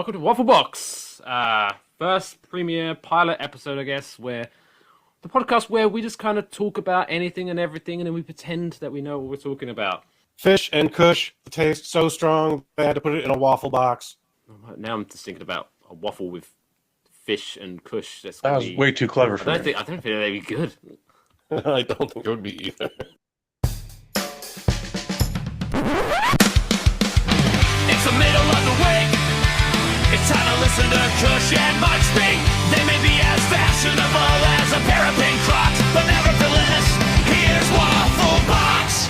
welcome to Waffle Box. First premiere pilot episode, I guess, where the podcast where we just kind of talk about anything and everything, and then we pretend that we know what we're talking about. Fish and Kush, the taste so strong they had to put it in a waffle box. Now I'm just thinking about a waffle with fish and Kush. That was way too clever for me. I don't think that'd be good. I don't think it would be either. It's the middle of the week. It's time to listen to Kush and Mike speak. They may be as fashionable as a pair of pink Crocs, but nevertheless, here's Waffle Box.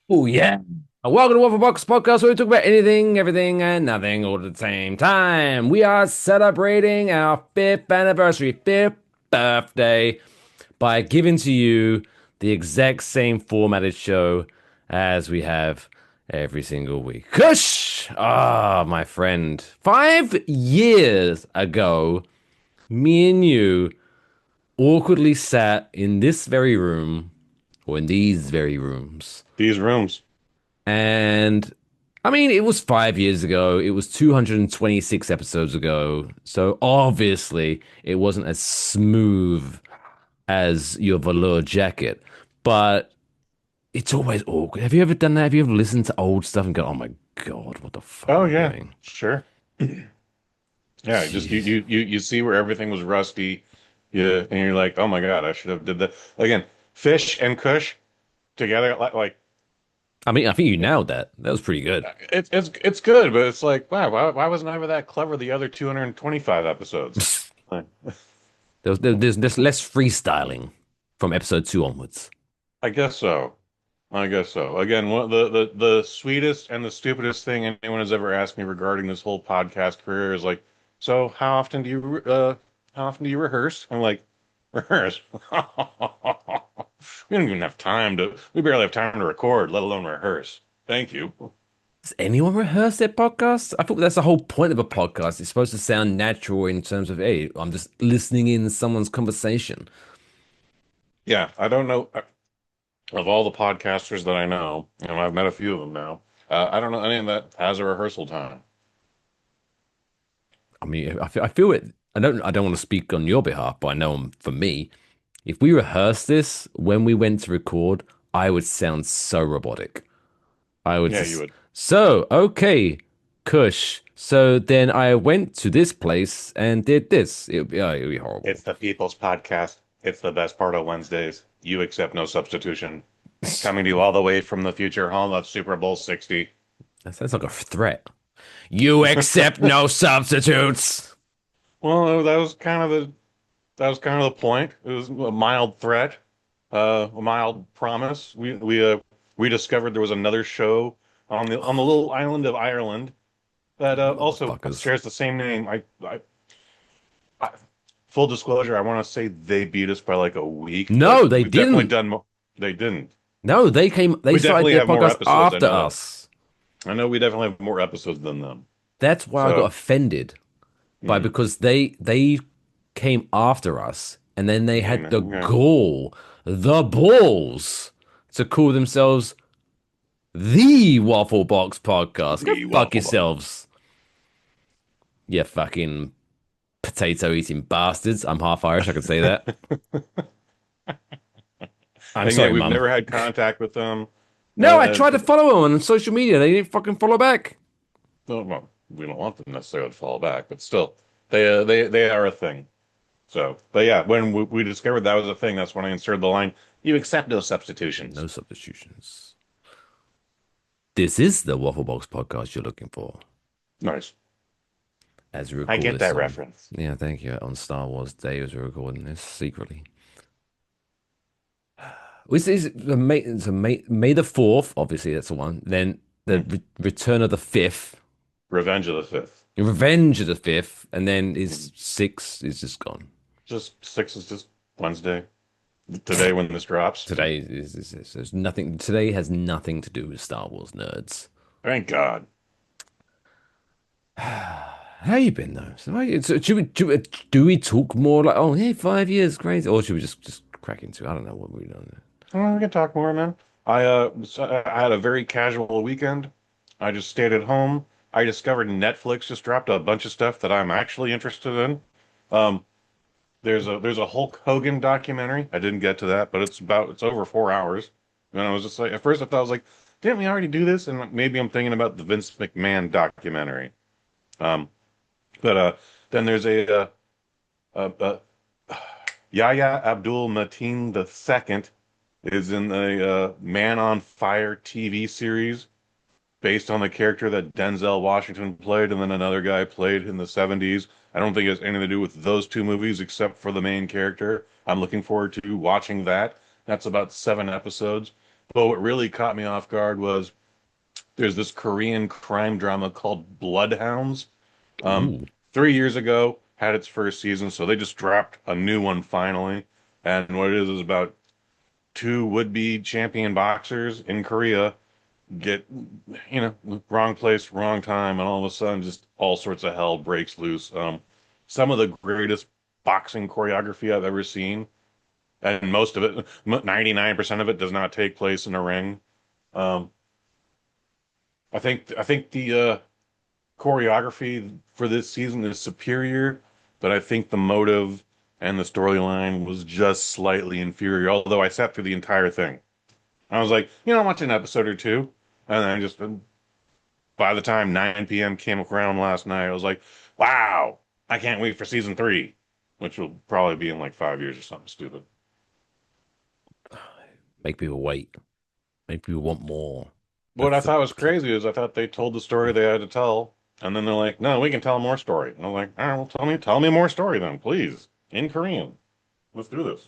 Oh yeah. Welcome to Waffle Box Podcast, where we talk about anything, everything, and nothing all at the same time. We are celebrating our 5th anniversary, 5th birthday, by giving to you the exact same formatted show as we have every single week. Kush! My friend. 5 years ago, me and you awkwardly sat in this very room, or in these very rooms. These rooms. And, I mean, it was 5 years ago. It was 226 episodes ago. So, obviously, it wasn't as smooth as your velour jacket. But it's always awkward. Have you ever done that? Have you ever listened to old stuff and go, oh my God, what the fuck? Oh, yeah. Doing? Sure. Yeah, just you see where everything was rusty. Yeah, and you're like, oh my God, I should have did that. Again, Fish and Kush together, like. I mean, I think you nailed that. That was pretty good. It's good, but it's like, wow, why wasn't I ever that clever the other 225 episodes? There's less freestyling from episode 2 onwards. I guess so. Again, one of the sweetest and the stupidest thing anyone has ever asked me regarding this whole podcast career is like, so how often do you rehearse? I'm like, rehearse? We don't even have time we barely have time to record, let alone rehearse. Thank you. Does anyone rehearse their podcast? I thought that's the whole point of a podcast. It's supposed to sound natural in terms of, hey, I'm just listening in someone's conversation. Yeah, I don't know. Of all the podcasters that I know, and I've met a few of them now, I don't know any of that has a rehearsal time. I mean, I feel it. I don't want to speak on your behalf, but I know for me, if we rehearsed this when we went to record, I would sound so robotic. You would. So, okay, Kush. So then I went to this place and did this. It would be horrible. It's the People's Podcast. It's the best part of Wednesdays. You accept no substitution. Coming to you all the way from the future, home of Super Bowl 60. That sounds like a threat. You accept no substitutes. Well, that was kind of the point. It was a mild threat, a mild promise. We discovered there was another show on the little island of Ireland that also shares the same name. I full disclosure, I want to say they beat us by like a week. No, they didn't. They didn't. No, they started their podcast after us. I know we definitely have more episodes than them. That's why I got offended because they came after us and then they had the balls to call themselves the Waffle Box Podcast. Go fuck yourselves. You fucking potato eating bastards. I'm half Irish, I can say that. I'm sorry, we've Mum. never had contact with them. No, I tried to follow them on social media. They didn't fucking follow back. Well, we don't want them necessarily to follow back, but still, they are a thing. So, but yeah, when we discovered that was a thing, that's when I inserted the line, you accept no substitutions. No substitutions. This is the Waffle Box Podcast you're looking for. Nice. As we I get that reference. Yeah, thank you. On Star Wars Day as we're recording this secretly. May the 4th, obviously that's the one. Then the Return of the 5th. Revenge of the 5th. Revenge of the 5th. And then 6 is just gone. Just 6 is just Wednesday. Today when this drops. Today there's nothing. Today has nothing to do with Star Wars nerds. Thank God. How you been though? So do we talk more like, oh hey, 5 years, crazy, or should we just crack into? I don't know what we're doing. We can talk more, man. I had a very casual weekend. I just stayed at home. I discovered Netflix just dropped a bunch of stuff that I'm actually interested in. Um, there's a Hulk Hogan documentary. I didn't get to that, but it's over 4 hours. And I was just like, at first I thought I was like, didn't we already do this? And maybe I'm thinking about the Vince McMahon documentary. Um, but then there's a Yahya Abdul Mateen II is in the Man on Fire TV series based on the character that Denzel Washington played, and then another guy played in the 70s. I don't think it has anything to do with those two movies except for the main character. I'm looking forward to watching that. That's about 7 episodes. But what really caught me off guard was there's this Korean crime drama called Bloodhounds. Um, Ooh. 3 years ago, had its first season, so they just dropped a new one finally. And what it is about two would-be champion boxers in Korea get, wrong place, wrong time, and all of a sudden just all sorts of hell breaks loose. Some of the greatest boxing choreography I've ever seen, and most of it, 99% of it, does not take place in a ring. Um, I think the choreography for this season is superior, but I think the motive and the storyline was just slightly inferior. Although I sat through the entire thing, I was like, I'll watch an episode or two, and then just by the time 9 p.m. came around last night, I was like, wow, I can't wait for season 3, which will probably be in like 5 years or something stupid. Make people wait. Make people want more. What I That's thought was crazy is I thought they told the story they had to tell, and then they're like, no, we can tell more story. And I'm like, all right, well, tell me more story then, please, in Korean. Let's do this.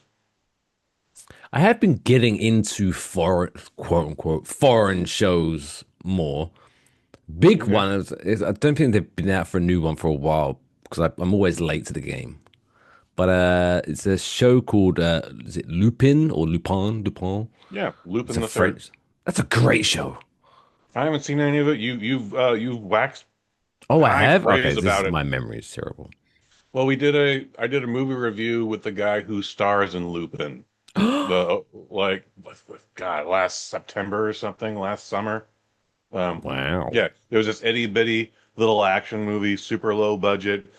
I have been getting into foreign, quote unquote, foreign shows more. Big Okay. one is I don't think they've been out for a new one for a while because I'm always late to the game. But it's a show called is it Lupin or Lupin? Lupin? Yeah, It's Lupin a the Third. French. That's a great show. I haven't seen any of it. You've waxed Oh, I high have? Okay, praise about it. my memory is terrible. Well, I did a movie review with the guy who stars in Lupin. The like, God, last September or something, last summer. Wow. Yeah, there was this itty bitty little action movie, super low budget.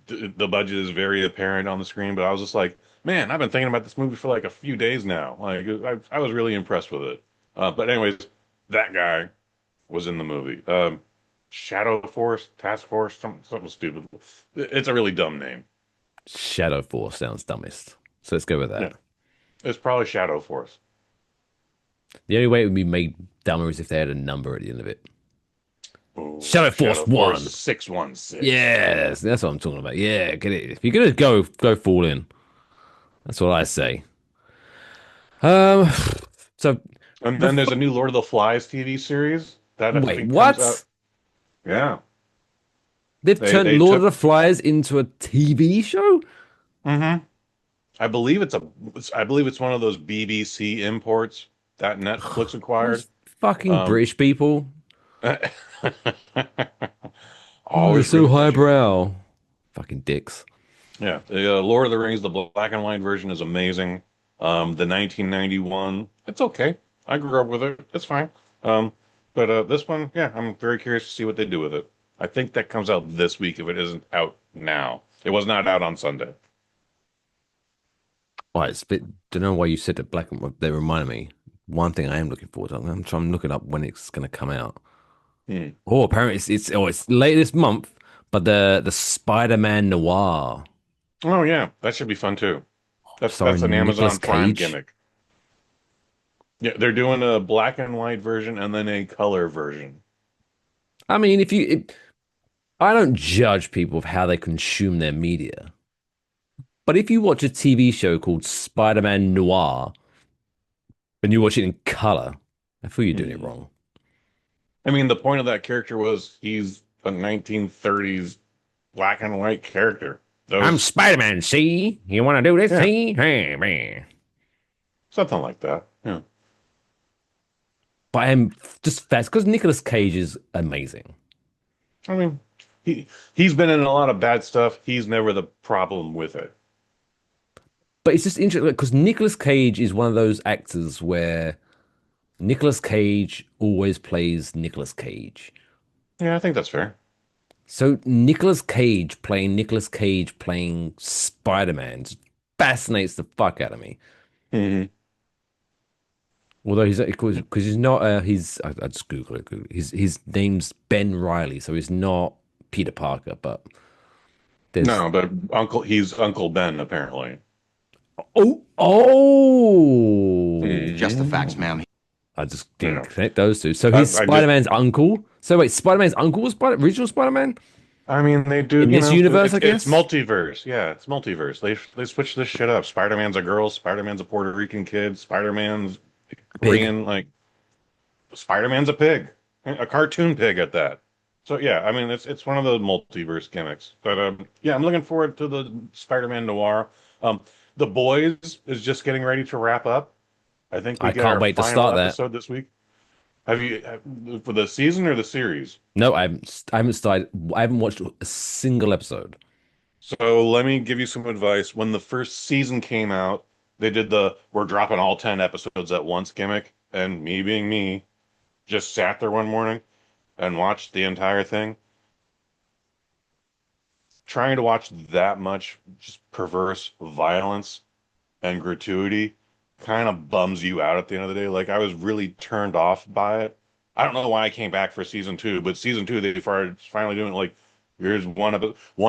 The budget is very apparent on the screen, but I was just like, man, I've been thinking about this movie for like a few days now. Like, I was really impressed with it. But anyways, that guy was in the movie. Shadow Force, Task Force, something stupid. It's a really dumb name. Shadow Force sounds dumbest. So let's go with Yeah, that. it's probably Shadow Force. The only way it would be made dumber is if they had a number at the end of it. Ooh, Shadow Force Shadow 1. Force 616. Yes, that's what I'm talking about. Yeah, get it. If you're gonna go full in. That's what I say. Um, so And then there's before, a new Lord of the Flies TV series that I wait, think comes out. what? Yeah, They've they turned they Lord of took. the Flies into a TV show? Mhm. I believe it's one of those BBC imports that Netflix acquired. Those fucking Um, British people. Oh, they're always so really pushing. highbrow. Fucking dicks. Yeah, the Lord of the Rings, the black and white version is amazing. The 1991, it's okay. I grew up with it. It's fine. Um, but this one, yeah, I'm very curious to see what they do with it. I think that comes out this week if it isn't out now. It was not out on Sunday. Oh, it's a bit. Don't know why you said that black and white. They remind me. One thing I am looking forward to. I'm looking up when it's going to come out. Hmm. Oh, apparently it's late this month. But the Spider-Man Noir, Oh yeah, that should be fun too. That's starring an Nicolas Amazon Prime Cage. gimmick. Yeah, they're doing a black and white version and then a color version. I mean, I don't judge people of how they consume their media, but if you watch a TV show called Spider-Man Noir and you watch it in color, I feel you're doing it Hmm. wrong. I mean, the point of that character was he's a 1930s black and white character. I'm Those, Spider-Man. See, you want to do this? yeah, See, hey man. something like that. Yeah. But I'm just fast because Nicolas Cage is amazing. I mean, he's been in a lot of bad stuff. He's never the problem with it. But it's just interesting because Nicolas Cage is one of those actors where Nicolas Cage always plays Nicolas Cage. Yeah, I think that's fair. So Nicolas Cage playing Spider-Man just fascinates the fuck out of me. Hmm. Although he's because he's not I just Google it. His name's Ben Riley, so he's not Peter Parker, but there's No, but he's Uncle Ben apparently. oh Just the Mhm. facts, ma'am. I just didn't Yeah. connect those two. So he's I just, Spider-Man's uncle. So wait, Spider-Man's uncle was original Spider-Man I mean, they do, in you this know, universe, I it's guess. multiverse. Yeah, it's multiverse. They switch this shit up. Spider-Man's a girl. Spider-Man's a Puerto Rican kid. Spider-Man's Big. Korean. Like Spider-Man's a pig, a cartoon pig at that. So yeah, I mean, it's one of the multiverse gimmicks. But yeah, I'm looking forward to the Spider-Man noir. Um, The Boys is just getting ready to wrap up. I think we I get can't our wait to final start that. episode this week. For the season or the series? No, I haven't started. I haven't watched a single episode. So let me give you some advice. When the first season came out, they did the we're dropping all 10 episodes at once gimmick. And me being me, just sat there one morning and watched the entire thing. Trying to watch that much just perverse violence and gratuity kind of bums you out at the end of the day. Like I was really turned off by it. I don't know why I came back for season two, but season two they started finally doing like here's one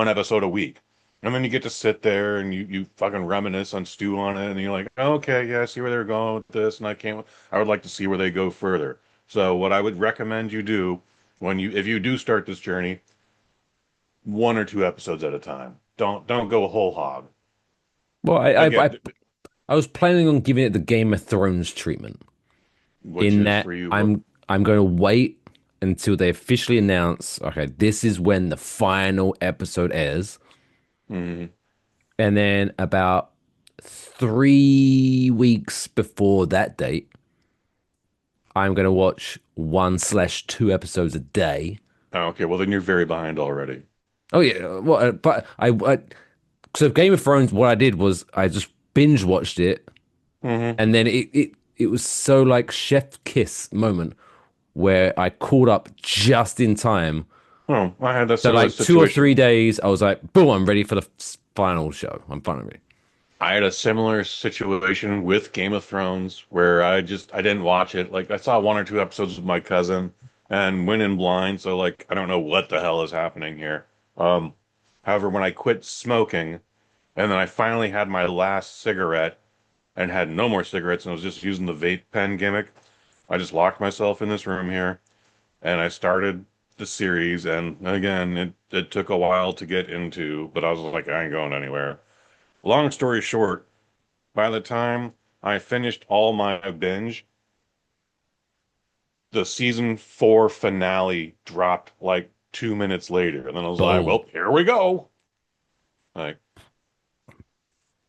episode a week. And then you get to sit there and you fucking reminisce and stew on it and you're like, okay, yeah, I see where they're going with this and I would like to see where they go further. So what I would recommend you do if you do start this journey, one or two episodes at a time. Don't go whole hog. Well, Again, I was planning on giving it the Game of Thrones treatment. which In is that for you. I'm going to wait until they officially announce, okay, this is when the final episode airs. Mhm. And then about 3 weeks before that date, I'm going to watch 1/2 episodes a day. Oh, okay, well then you're very behind already. Oh yeah, well, but so Game of Thrones, what I did was I just binge watched it, Hmm. and then it was so like chef kiss moment where I caught up just in time. Oh, I had that So similar like 2 or 3 situation. days, I was like, boom, I'm ready for the final show. I'm finally ready. I had a similar situation with Game of Thrones where I didn't watch it. Like I saw one or two episodes with my cousin and went in blind, so like I don't know what the hell is happening here. Um, However, when I quit smoking and then I finally had my last cigarette and had no more cigarettes and was just using the vape pen gimmick, I just locked myself in this room here and I started the series. And again, it took a while to get into, but I was like, I ain't going anywhere. Long story short, by the time I finished all my binge, the season four finale dropped like 2 minutes later. And then I was like, Boom. well, here we go. Like,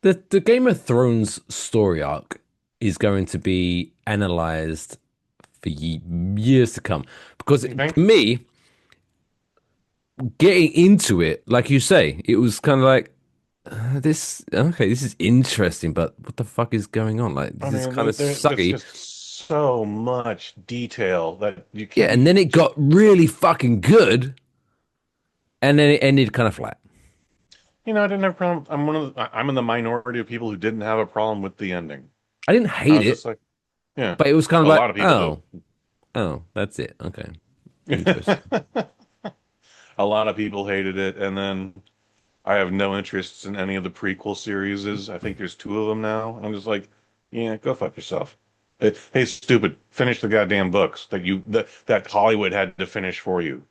The Game of Thrones story arc is going to be analyzed for years to come because you think? for me, getting into it, like you say, it was kind of like this. Okay, this is interesting, but what the fuck is going on? Like I this is mean, kind of there's sucky. just so much detail that you Yeah, can't. and then it got really fucking good, and then it ended kind of flat. I didn't have a problem. I'm in the minority of people who didn't have a problem with the ending. I didn't I hate was it, just like, yeah, but it was kind of a like, lot of people oh, that's it. Okay, do. interesting. A lot of people hated it, and then I have no interest in any of the prequel series. I think there's two of them now. I'm just like, yeah, go fuck yourself. Hey, stupid, finish the goddamn books that Hollywood had to finish for you.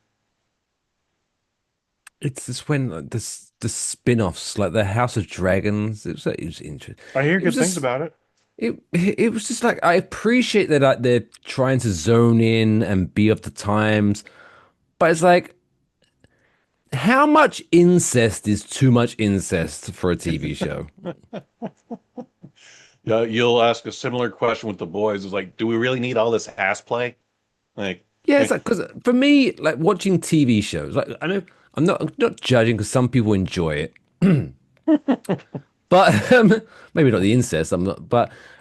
It's just when like, the spin-offs, like the House of Dragons, it was interesting. I hear It was good things just about it. it was just like I appreciate that like, they're trying to zone in and be of the times, but it's like how much incest is too much incest for a TV show? Yeah, you'll ask a similar question with the boys. It's like, do we really need all this ass play? Like, Yeah, eh, it's like because for me, like watching TV shows, like I know I'm not judging because some people enjoy it, but maybe not the incest. I'm not,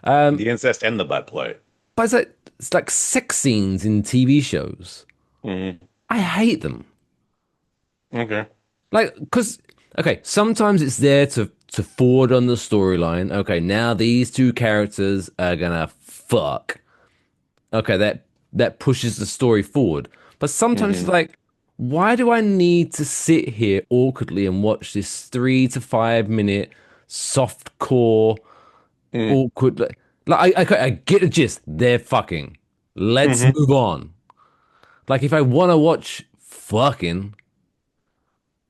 the incest and the butt play. but it's like sex scenes in TV shows. Mhm. I hate them. Okay. Like, because okay, sometimes it's there to forward on the storyline. Okay, now these two characters are gonna fuck. Okay, that pushes the story forward. But sometimes it's Hmm. like, why do I need to sit here awkwardly and watch this 3 to 5 minute soft core Mm. awkward? I get the gist. They're fucking. Let's Hmm. move on. Like if I want to watch fucking,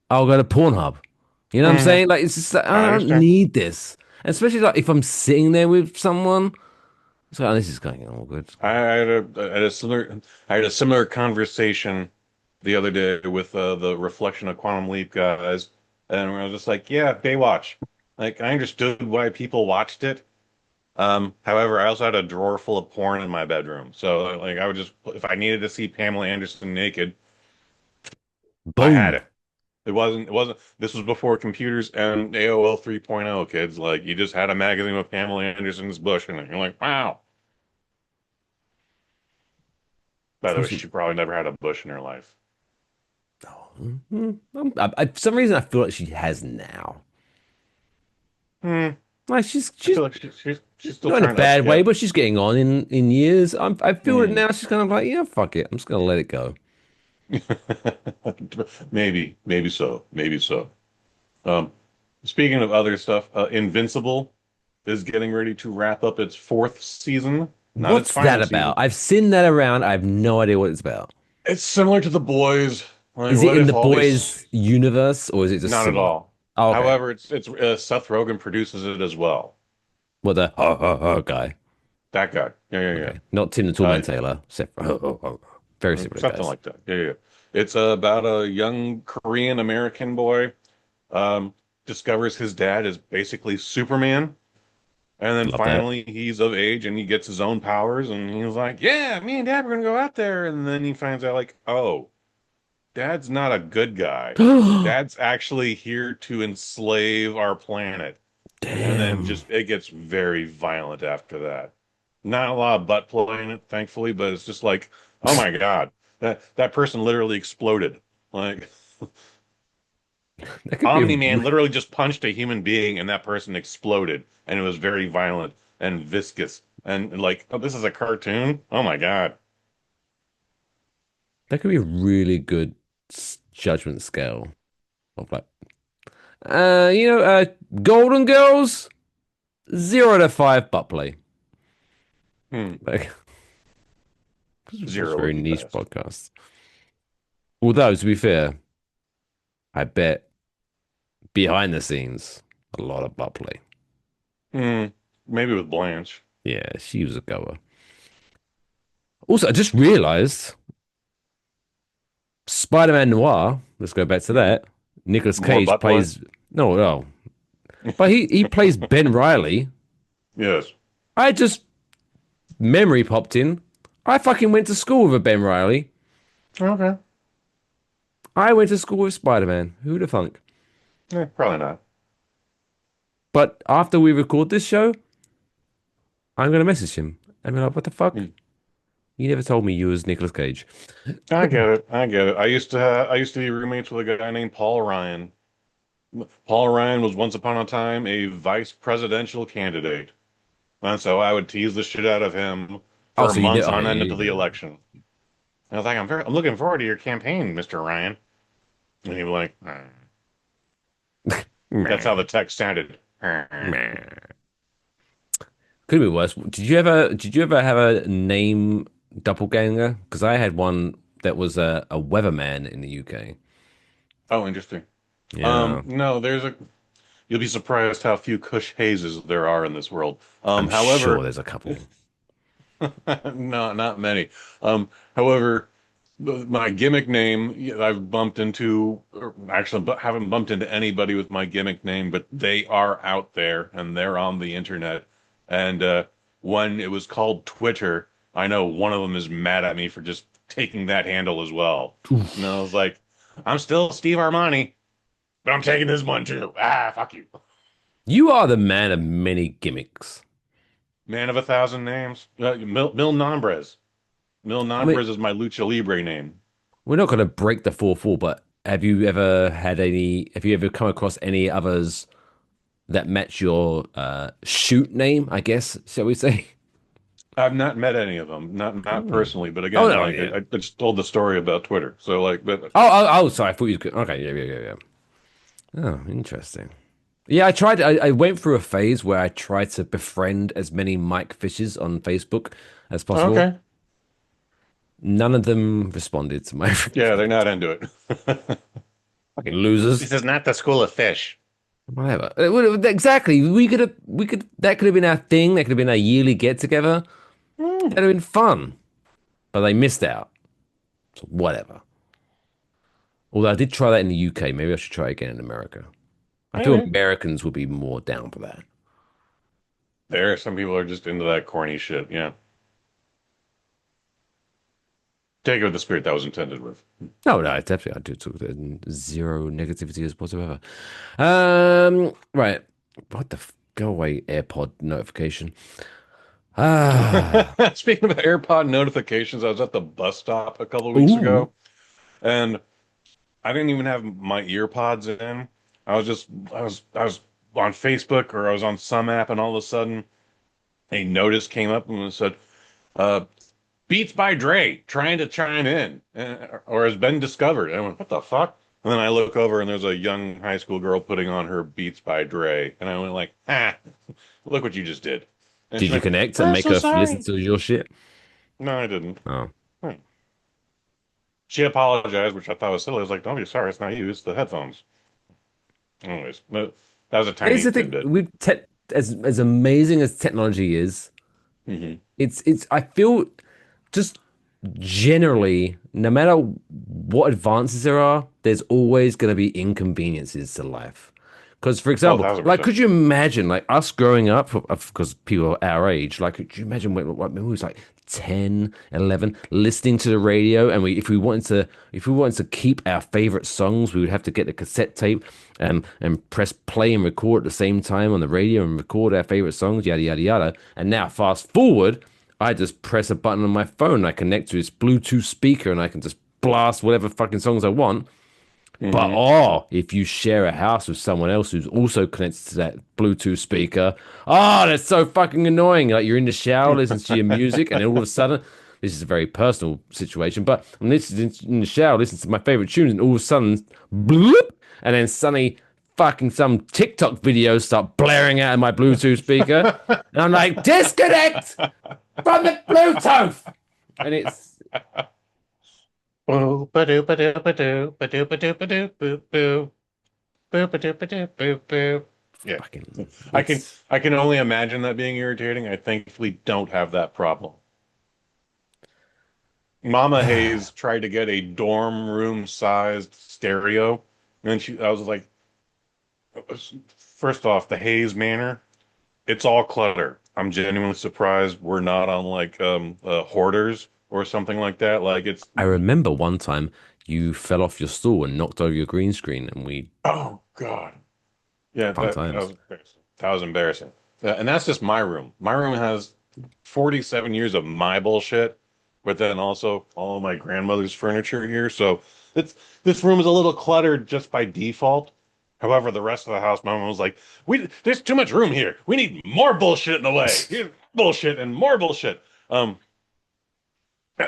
I'll go to Pornhub. You know what I'm Hmm. saying? Like it's just like, I I don't understand. need this. And especially like if I'm sitting there with someone, it's like, oh, this is going on all good. I had a similar conversation the other day with the Reflection of Quantum Leap guys, and I was just like, yeah, Baywatch. Like I understood why people watched it. However, I also had a drawer full of porn in my bedroom, so like I would just if I needed to see Pamela Anderson naked, I had Boom. it. It wasn't. This was before computers and AOL 3.0, kids. Like you just had a magazine with Pamela Anderson's bush in it. You're like, wow. By the way, Also, she probably never had a bush in her life. for some reason, I feel like she has now. Hmm. Like she's I she's feel like she's still not in a trying to bad way, upscale. but she's getting on in years. I feel it Hmm. now. She's kind of like, yeah, fuck it. I'm just gonna let it go. Maybe so. Maybe so. Um, Speaking of other stuff, Invincible is getting ready to wrap up its fourth season, not its What's that final about? season. I've seen that around. I have no idea what it's about. It's similar to The Boys. Like, Is it what in if the all these? boys universe or is it just Not at similar? all. Oh, okay. However, it's Seth Rogen produces it as well. What the guy? That guy. Yeah, yeah, yeah. Okay, not Tim the Uh, Toolman Taylor. Very similar Something guys. like that. Yeah, yeah, yeah. It's about a young Korean American boy um, discovers his dad is basically Superman. And then Love that. finally he's of age and he gets his own powers and he's like, yeah, me and dad, we're gonna go out there. And then he finds out like, oh, dad's not a good guy. Dad's actually here to enslave our planet. And then Damn. just it gets very violent after that. Not a lot of butt play in it, thankfully, but it's just like, oh my God, that person literally exploded. Like That could be. Omni-Man literally just punched a human being and that person exploded. And it was very violent and viscous. And like, oh, this is a cartoon? Oh my God. That could be a really good judgment scale of like, Golden Girls, 0 to 5 butt play. Hmm. Like, it's a Zero very would be niche best. podcast. Although, to be fair, I bet behind the scenes, a lot of butt play. Hmm. Maybe with Blanche. Yeah, she was a goer. Also, I just realized Spider-Man Noir. Let's go back to Mhm. that. Nicolas More Cage butt play? plays no, but he plays Ben Riley. Yes. I just memory popped in. I fucking went to school with a Ben Riley. Okay. I went to school with Spider-Man. Who'd have thunk? Probably not. But after we record this show, I'm gonna message him. I'm like, what the fuck? Hmm. You never told me you was Nicolas Cage. I get it. I get it. I used to be roommates with a guy named Paul Ryan. Paul Ryan was once upon a time a vice presidential candidate. And so I would tease the shit out of him Oh, for so you know? months Oh, on end yeah, until the election. And I was like, I'm looking forward to your campaign, Mr. Ryan. And he was like, that's how meh, the text sounded. meh. Could be worse. Did you ever have a name doppelganger? Because I had one that was a weatherman in the UK. Oh, interesting. Yeah, No, you'll be surprised how few Kush Hazes there are in this world. I'm sure However, there's a couple. no, not many. However, my gimmick name, yeah, I've bumped into, or actually haven't bumped into anybody with my gimmick name, but they are out there and they're on the internet. And when it was called Twitter, I know one of them is mad at me for just taking that handle as well. And I was like, I'm still Steve Armani, but I'm taking this one too. Ah, fuck you. You are the man of many gimmicks. Man of a thousand names. Mil Nombres. Mil I mean, Nombres is my lucha libre name. we're not going to break the fourth wall, but have you ever come across any others that match your shoot name, I guess, shall we say? I've not met any of them, not Oh, personally, but oh again, no, like yeah. I just told the story about Twitter. So like, but Sorry, I thought you could. Okay, yeah. Oh, interesting. Yeah, I went through a phase where I tried to befriend as many Mike Fishes on Facebook as possible. okay, None of them responded to my yeah, they're not into it. fucking losers. This is not the school of fish. Whatever. Exactly. That could have been our thing. That could have been our yearly get together. Hmm. That'd have been fun. But they missed out. So whatever. Although I did try that in the UK. Maybe I should try it again in America. I feel Anyway, Americans would be more down for that. there, some people are just into that corny shit. Yeah, take it with the spirit that was intended with. No, no, definitely I do talk zero negativity as whatsoever. Right. What the go away AirPod notification. Ah. Speaking of AirPod notifications, I was at the bus stop a couple of weeks Ooh. ago, and I didn't even have my ear pods in. I was on Facebook or I was on some app, and all of a sudden a notice came up and it said, uh, "Beats by Dre trying to chime in, or has been discovered." And I went, "What the fuck?" And then I look over and there's a young high school girl putting on her Beats by Dre, and I went like, "Ah, look what you just did." And Did she's you like, connect and "I'm make so her listen sorry." to your shit? No, I didn't. Oh. Hmm. She apologized, which I thought was silly. I was like, "Don't be sorry, it's not you, it's the headphones." Anyways, but that was a Here's tiny the thing, tidbit. with tech as amazing as technology is, Hmm. it's I feel just generally, no matter what advances there are, there's always going to be inconveniences to life. Because, for Oh, example, like, 1000%. could you imagine, like, us growing up, because people are our age, like, could you imagine when we was like 10, 11, listening to the radio, and if we wanted to keep our favorite songs, we would have to get the cassette tape and press play and record at the same time on the radio and record our favorite songs, yada, yada, yada. And now, fast forward, I just press a button on my phone. I connect to this Bluetooth speaker and I can just blast whatever fucking songs I want. But Hmm. oh, if you share a house with someone else who's also connected to that Bluetooth speaker, oh, that's so fucking annoying. Like you're in the shower, listening to your music, and then all of a sudden, this is a very personal situation, but I'm listening in the shower, listening to my favorite tunes, and all of a sudden, bloop, and then suddenly fucking some TikTok videos start blaring out of my Bluetooth speaker, and I'm like, disconnect from the Bluetooth, and it's Boo, ba-doo, ba-doo, ba-doo, ba-doo, ba-doo, ba-doo, boo, boo. Boo, ba-doo, ba-doo, boo, boo. Yeah. fucking I can it's. I can only imagine that being irritating. I thankfully don't have that problem. Mama Hayes tried to get a dorm room sized stereo, and I was like, first off, the Hayes Manor, it's all clutter. I'm genuinely surprised we're not on like hoarders or something like that. Like it's I remember one time you fell off your stool and knocked over your green screen, and we oh God. Yeah, fun that was times. embarrassing. That was embarrassing. And that's just my room. My room has 47 years of my bullshit, but then also all of my grandmother's furniture here. So it's this room is a little cluttered just by default. However, the rest of the house, my mom was like, there's too much room here. We need more bullshit in the way. Here's bullshit and more bullshit."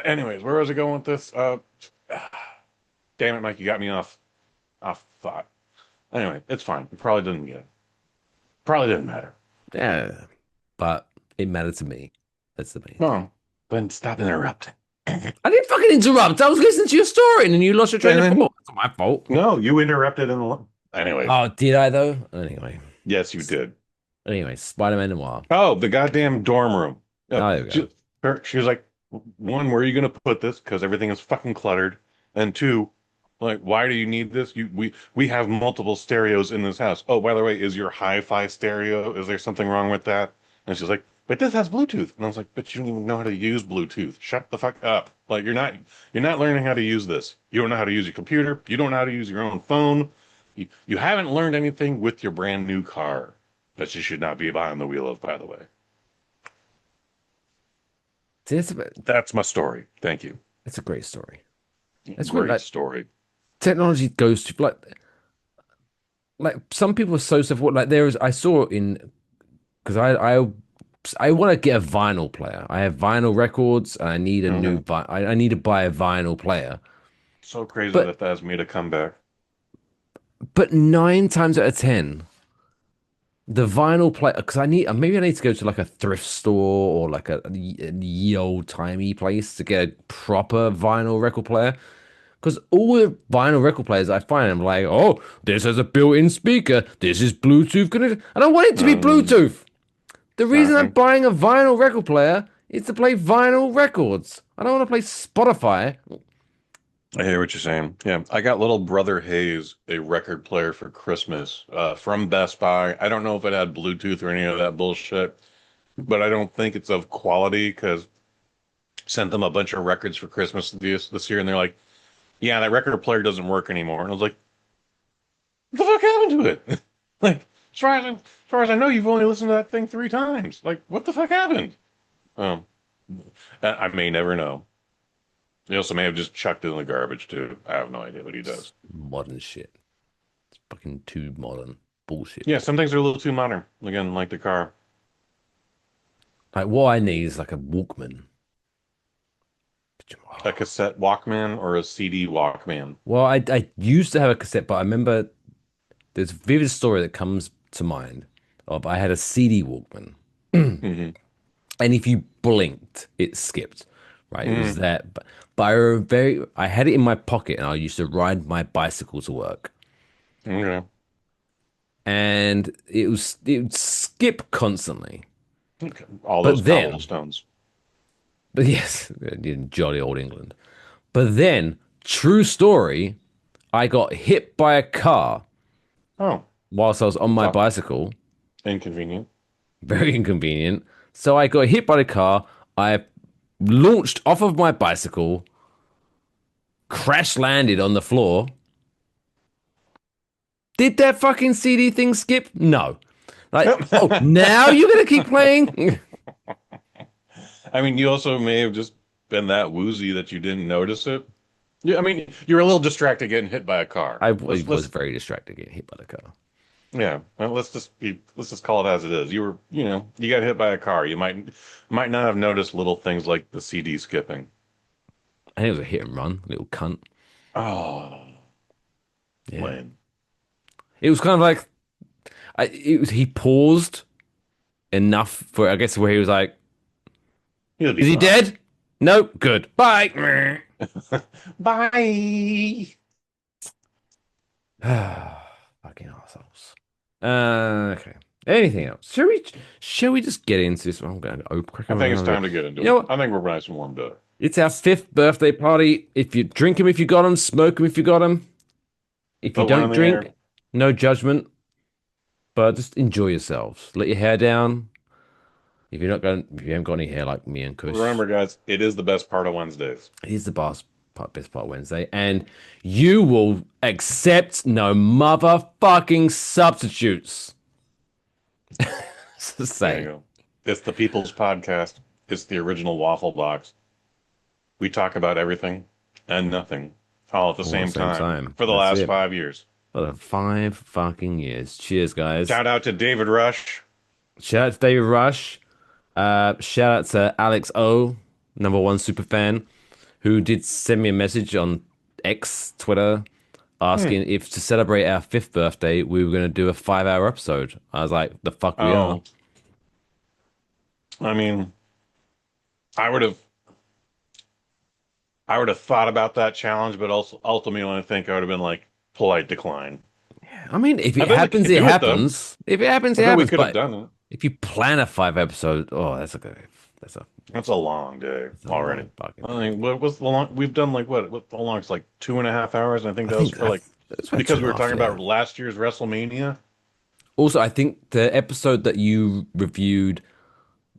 Anyways, where was I going with this? Damn it, Mike, you got me off thought. Anyway, it's fine. You probably didn't get it. Probably didn't matter. Yeah, but it mattered to me. That's the main thing. No, then stop interrupting. I didn't fucking interrupt. I was listening to your story, and then you lost your train of And thought. It's not my fault. no, you interrupted in the. Anyways, Oh, did I though? Anyway, yes, you did. Spider-Man Noir. Oh, the goddamn dorm room. Oh, there we go. She was like, one, where are you going to put this? Because everything is fucking cluttered. And two, like, why do you need this? We have multiple stereos in this house. Oh, by the way, is your hi-fi stereo? Is there something wrong with that? And she's like, but this has Bluetooth. And I was like, but you don't even know how to use Bluetooth. Shut the fuck up. Like, you're not learning how to use this. You don't know how to use your computer. You don't know how to use your own phone. You haven't learned anything with your brand new car that you should not be behind the wheel of, by the way. It's That's my story. Thank you. a great story. That's weird. Great story. Technology goes to like some people are so self like I saw in because I want to get a vinyl player. I have vinyl records and I need a new Okay. I need to buy a vinyl player. So crazy But that that's made a comeback. but 9 times out of 10, the vinyl player because I need to go to like a thrift store or like a ye old timey place to get a proper vinyl record player. Because all the vinyl record players I find, I'm like, oh, this has a built-in speaker. This is Bluetooth connected. I don't want it to be Um, Bluetooth. The reason I'm okay. buying a vinyl record player is to play vinyl records. I don't want to play Spotify. I hear what you're saying. Yeah, I got little brother Hayes a record player for Christmas from Best Buy. I don't know if it had Bluetooth or any of that bullshit, but I don't think it's of quality because sent them a bunch of records for Christmas this year, and they're like, "Yeah, that record player doesn't work anymore." And I was like, "What the fuck happened to it?" Like, as far as I know, you've only listened to that thing 3 times. Like, what the fuck happened? Um, I may never know. He also may have just chucked it in the garbage too. I have no idea what he does. Modern shit. It's fucking too modern. Bullshit. Yeah, some things are a little too modern. Again, like the car. Like what I need is like a Walkman. A cassette Walkman or a CD Walkman. Well, I used to have a cassette, but I remember there's a vivid story that comes to mind of I had a CD Walkman. Hmm. And if you blinked, it skipped. Right? It was Mm. that. But I had it in my pocket, and I used to ride my bicycle to work, Okay. and it would skip constantly. Okay. All those But then, cobblestones. but yes, in jolly old England. But then, true story, I got hit by a car Oh, whilst I was on my so bicycle. inconvenient. Very inconvenient. So I got hit by the car. I launched off of my bicycle, crash landed on the floor. Did that fucking CD thing skip? No. Like, oh, now you're gonna keep playing? I mean, you also may have just been that woozy that you didn't notice it. Yeah, I mean, you're a little distracted getting hit by a car. I Let's was let's very distracted getting hit by the car. yeah. Well, let's just call it as it is. You got hit by a car. You might not have noticed little things like the CD skipping. I think it was a hit and run, little cunt. Oh, Yeah. lame. It was kind of like he paused enough for I guess where he was like, You'll be is he fine. dead? No, good. Bye. Bye. Fucking assholes. Okay. Anything else? Shall we just get into this? I'm going to crack I open think it's another. time to get into You know it. what? I think we're nice and warmed up. It's our 5th birthday party. If you drink them, if you got them, smoke them if you got them. If you Put one in don't the drink, air. no judgment, but just enjoy yourselves. Let your hair down. If you haven't got any hair like me and Kush, Remember, guys, it is the best part of Wednesdays. it is the best part of Wednesday, and you will accept no motherfucking substitutes. It's the There you same. go. It's the People's Podcast. It's the original Waffle Box. We talk about everything and nothing all at the All at same the same time time. for the That's last it. 5 years. For the 5 fucking years. Cheers, guys. Shout out to David Rush. Shout out to David Rush. Shout out to Alex O, #1 super fan, who did send me a message on X, Twitter, asking if to celebrate our 5th birthday, we were going to do a 5-hour episode. I was like, the fuck we are. Oh, I mean, I would have I would have thought about that challenge, but also ultimately I think I would have been like polite decline. I mean, if I it bet we happens, could it do it, though. happens. If it happens, I it bet we happens. could have But done it. if you plan a 5 episode, oh, that's a That's a long day already. long fucking. I mean, what was the long? We've done like what the longest? Like 2.5 hours. And I think that I was think for like that's about because we were 2.5, talking yeah. about last year's WrestleMania. Also, I think the episode that you reviewed,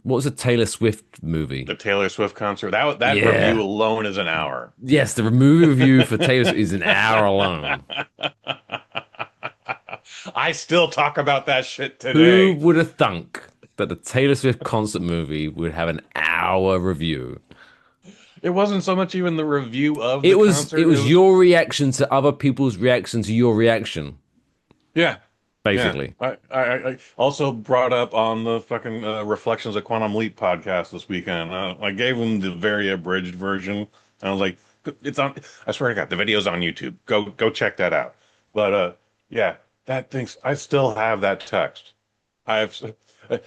what was the Taylor Swift movie? The Taylor Swift concert. That Yeah. review alone is an hour. Yes, the movie review for Taylor Swift is an hour alone. I still talk about that shit Who today. would have thunk that the Taylor Swift concert movie would have an hour review? It wasn't so much even the review of the It was concert. it was your reaction to other people's reaction to your reaction, Yeah. Yeah. basically. I also brought up on the fucking Reflections of Quantum Leap podcast this weekend. I gave them the very abridged version. I was like, it's on. I swear to God, the video's on YouTube. Go check that out. But yeah, that thing's. I still have that text. I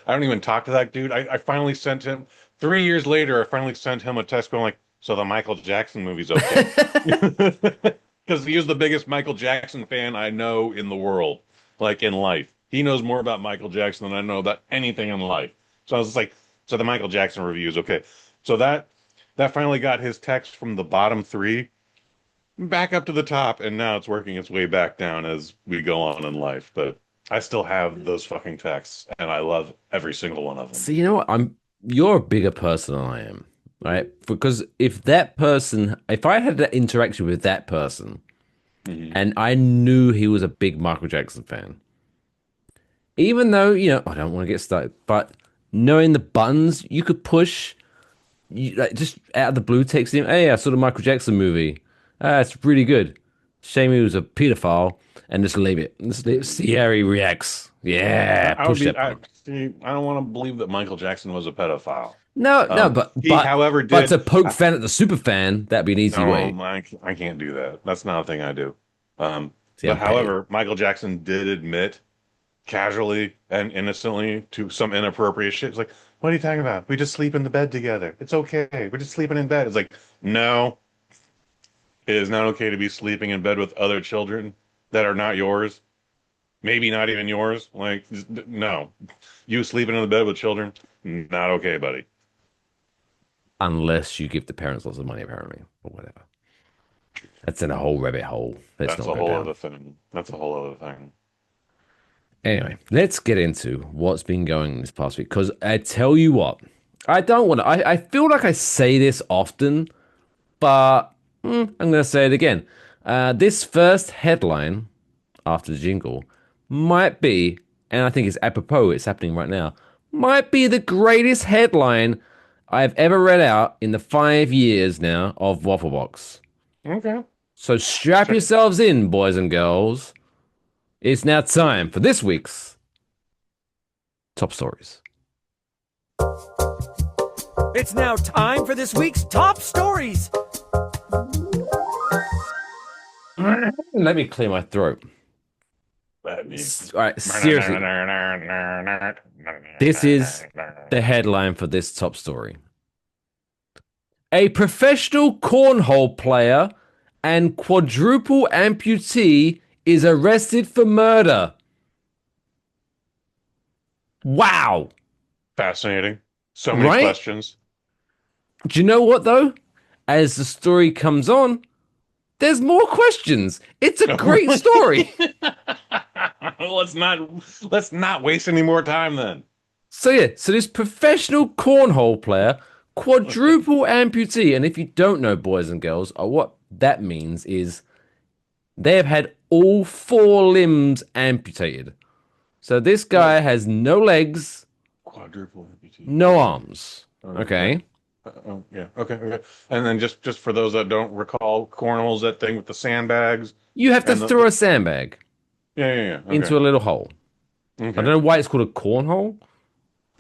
don't even talk to that dude. I finally sent him 3 years later. I finally sent him a text going like, "So the Michael Jackson movie's okay?" Because he was the biggest Michael Jackson fan I know in the world, like in life. He knows more about Michael Jackson than I know about anything in life. So I was just like, "So the Michael Jackson review is okay." So that finally got his text from the bottom three back up to the top, and now it's working its way back down as we go on in life. But I still have those fucking texts, and I love every single one of them. So you know what? You're a bigger person than I am, right? Because if I had that interaction with that person, and I knew he was a big Michael Jackson fan, even though I don't want to get started, but knowing the buttons you could push, like just out of the blue, text him, "Hey, I saw the Michael Jackson movie. It's really good. Shame he was a pedophile," and just leave it. See how he reacts. Yeah, push that button. I don't want to believe that Michael Jackson was a pedophile. No, but he, however, but did. to poke fan at the super fan, that'd be an easy way. I can't do that. That's not a thing I do. See, But however, Michael Jackson did admit casually and innocently to some inappropriate shit. It's like, what are you talking about? We just sleep in the bed together. It's okay. We're just sleeping in bed. It's like, no, it is not okay to be sleeping in bed with other children that are not yours. Maybe not even yours. Like, no. You sleeping in the bed with children, not okay, buddy. Unless you give the parents lots of money, apparently, or whatever. That's in a whole rabbit hole. That's a whole other thing. That's a whole other thing. Anyway, let's get into what's been going this past week. Because I tell you what, I don't want to. I feel like I say this often, but I'm going to say it again. This first headline after the jingle might be, and I think it's apropos, it's happening right now, might be the greatest headline I've ever read out in the 5 years now of Waffle Box. Okay. So strap yourselves in, boys and girls. It's now time for this week's top stories. It's now time for this week's top stories. Let me clear my throat. All right, seriously. This is the headline for this top story. A professional cornhole player and quadruple amputee is arrested for murder. Wow. Fascinating. So many Right? questions. Do you know what, though? As the story comes on, there's more questions. It's a great story. Let's not waste any more time then. So this professional cornhole player, quadruple amputee, and if you don't know, boys and girls, what that means is they have had all 4 limbs amputated. So this guy has no legs, Quadruple amputee. no arms. Okay. Yeah. Okay. And then just for those that don't recall, cornhole's that thing with the sandbags. You have to throw a sandbag Yeah. Okay. into a little hole. Okay. I don't know why it's called a cornhole.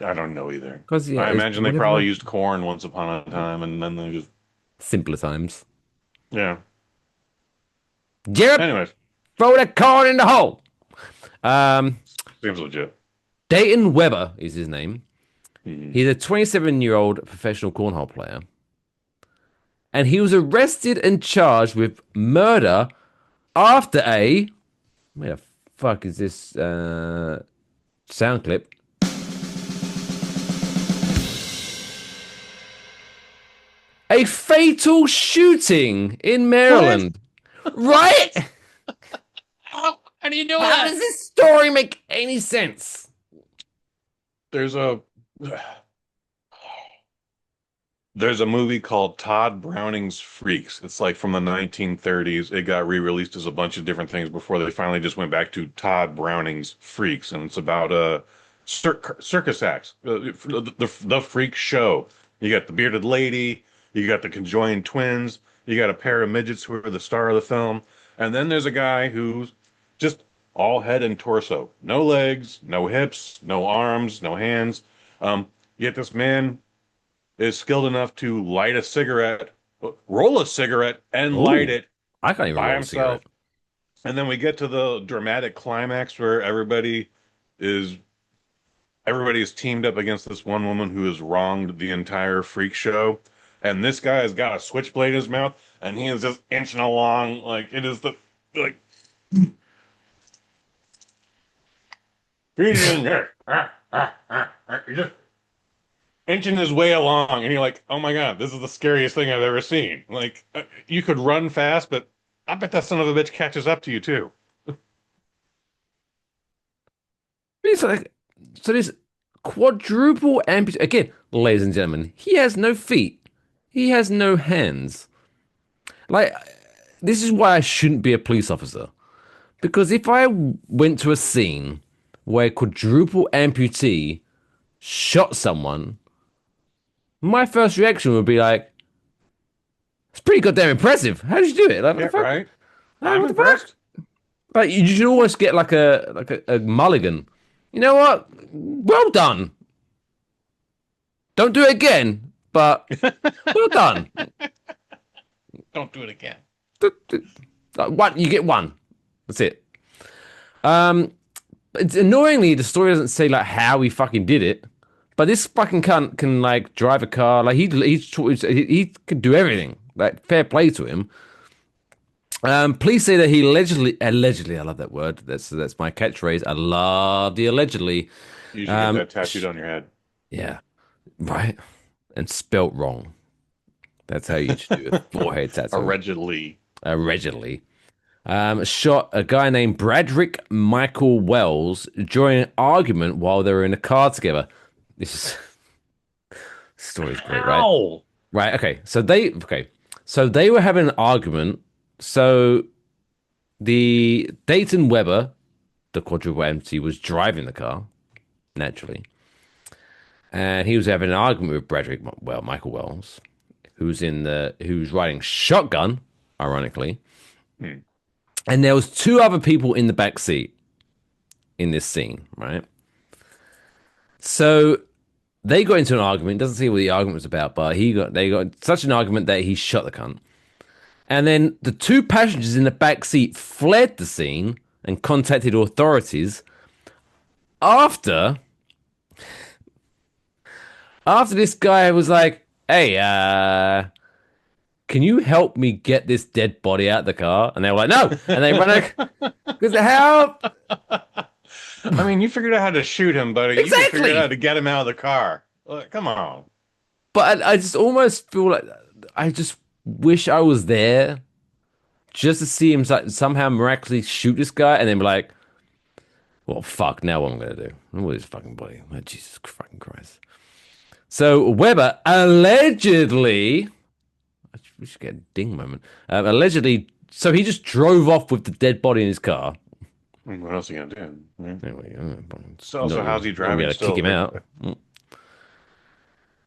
I don't know either. Because I imagine they probably used corn once upon a time, and then they just simpler times. yeah. Yep. Anyways, Throw the corn in the hole. seems legit. Dayton Weber is his name. He's a 27-year-old professional cornhole player. And he was arrested and charged with murder after where the fuck is this sound clip? A fatal shooting in Maryland. Right? How do you know How does this story make any sense? There's a movie called Todd Browning's Freaks. It's like from the 1930s. It got re-released as a bunch of different things before they finally just went back to Todd Browning's Freaks, and it's about circus acts, the freak show. You got the bearded lady, You got the conjoined twins. You got a pair of midgets who are the star of the film. And then there's a guy who's just all head and torso. No legs, no hips, no arms, no hands. Yet this man is skilled enough to light a cigarette, roll a cigarette, and Ooh, light it I can't even by roll a himself. cigarette. And then we get to the dramatic climax where is everybody is teamed up against this one woman who has wronged the entire freak show. And this guy has got a switchblade in his mouth, and he is just inching along like it is the like he's in there. He's just inching his way along, and you're like, oh my God, this is the scariest thing I've ever seen. Like you could run fast, but I bet that son of a bitch catches up to you too. It's like, so this quadruple amputee, again, ladies and gentlemen, he has no feet. He has no hands. Like, this is why I shouldn't be a police officer. Because if I went to a scene where a quadruple amputee shot someone, my first reaction would be like, it's pretty goddamn impressive. How did you do it? Like, what Yeah, the fuck? right. Like, I'm what the fuck? impressed. Like, you should almost get like a mulligan. You know what? Well done. Don't do it again, but well done. Don't do it again. One, you get one. That's it. It's annoyingly the story doesn't say like how he fucking did it, but this fucking cunt can like drive a car. Like he can do everything. Like fair play to him. Police say that he allegedly, I love that word. That's my catchphrase. I love the allegedly. You should get that tattooed on your head. Yeah, right. And spelt wrong. That's how you should do a forehead tattoo. Allegedly. Shot a guy named Bradrick Michael Wells during an argument while they were in a car together. This story's great, right? Right. Okay. So they were having an argument. So the Dayton Weber, the quadruple empty, was driving the car naturally, and he was having an argument with Michael Wells, who's riding shotgun, ironically. And there was two other people in the back seat in this scene, right? So they got into an argument. Doesn't say what the argument was about, but they got such an argument that he shot the cunt. And then the two passengers in the back seat fled the scene and contacted authorities after this guy was like, "Hey, can you help me get this dead body out of the car?" And they were like, "No," and they run out. Because help. I mean, you figured out how to shoot him, buddy. Exactly. You figured out how to get him out of the car. Like, come on. But I just almost feel like I just wish I was there just to see him somehow miraculously shoot this guy and then be like, well, fuck, now what am I going to do? What is fucking body? Oh, Jesus fucking Christ. So Weber allegedly, we should get a ding moment, allegedly, so he just drove off with the dead body in his car. What else are you going to do? Yeah. Anyway, So how's he driving? We got to kick him out.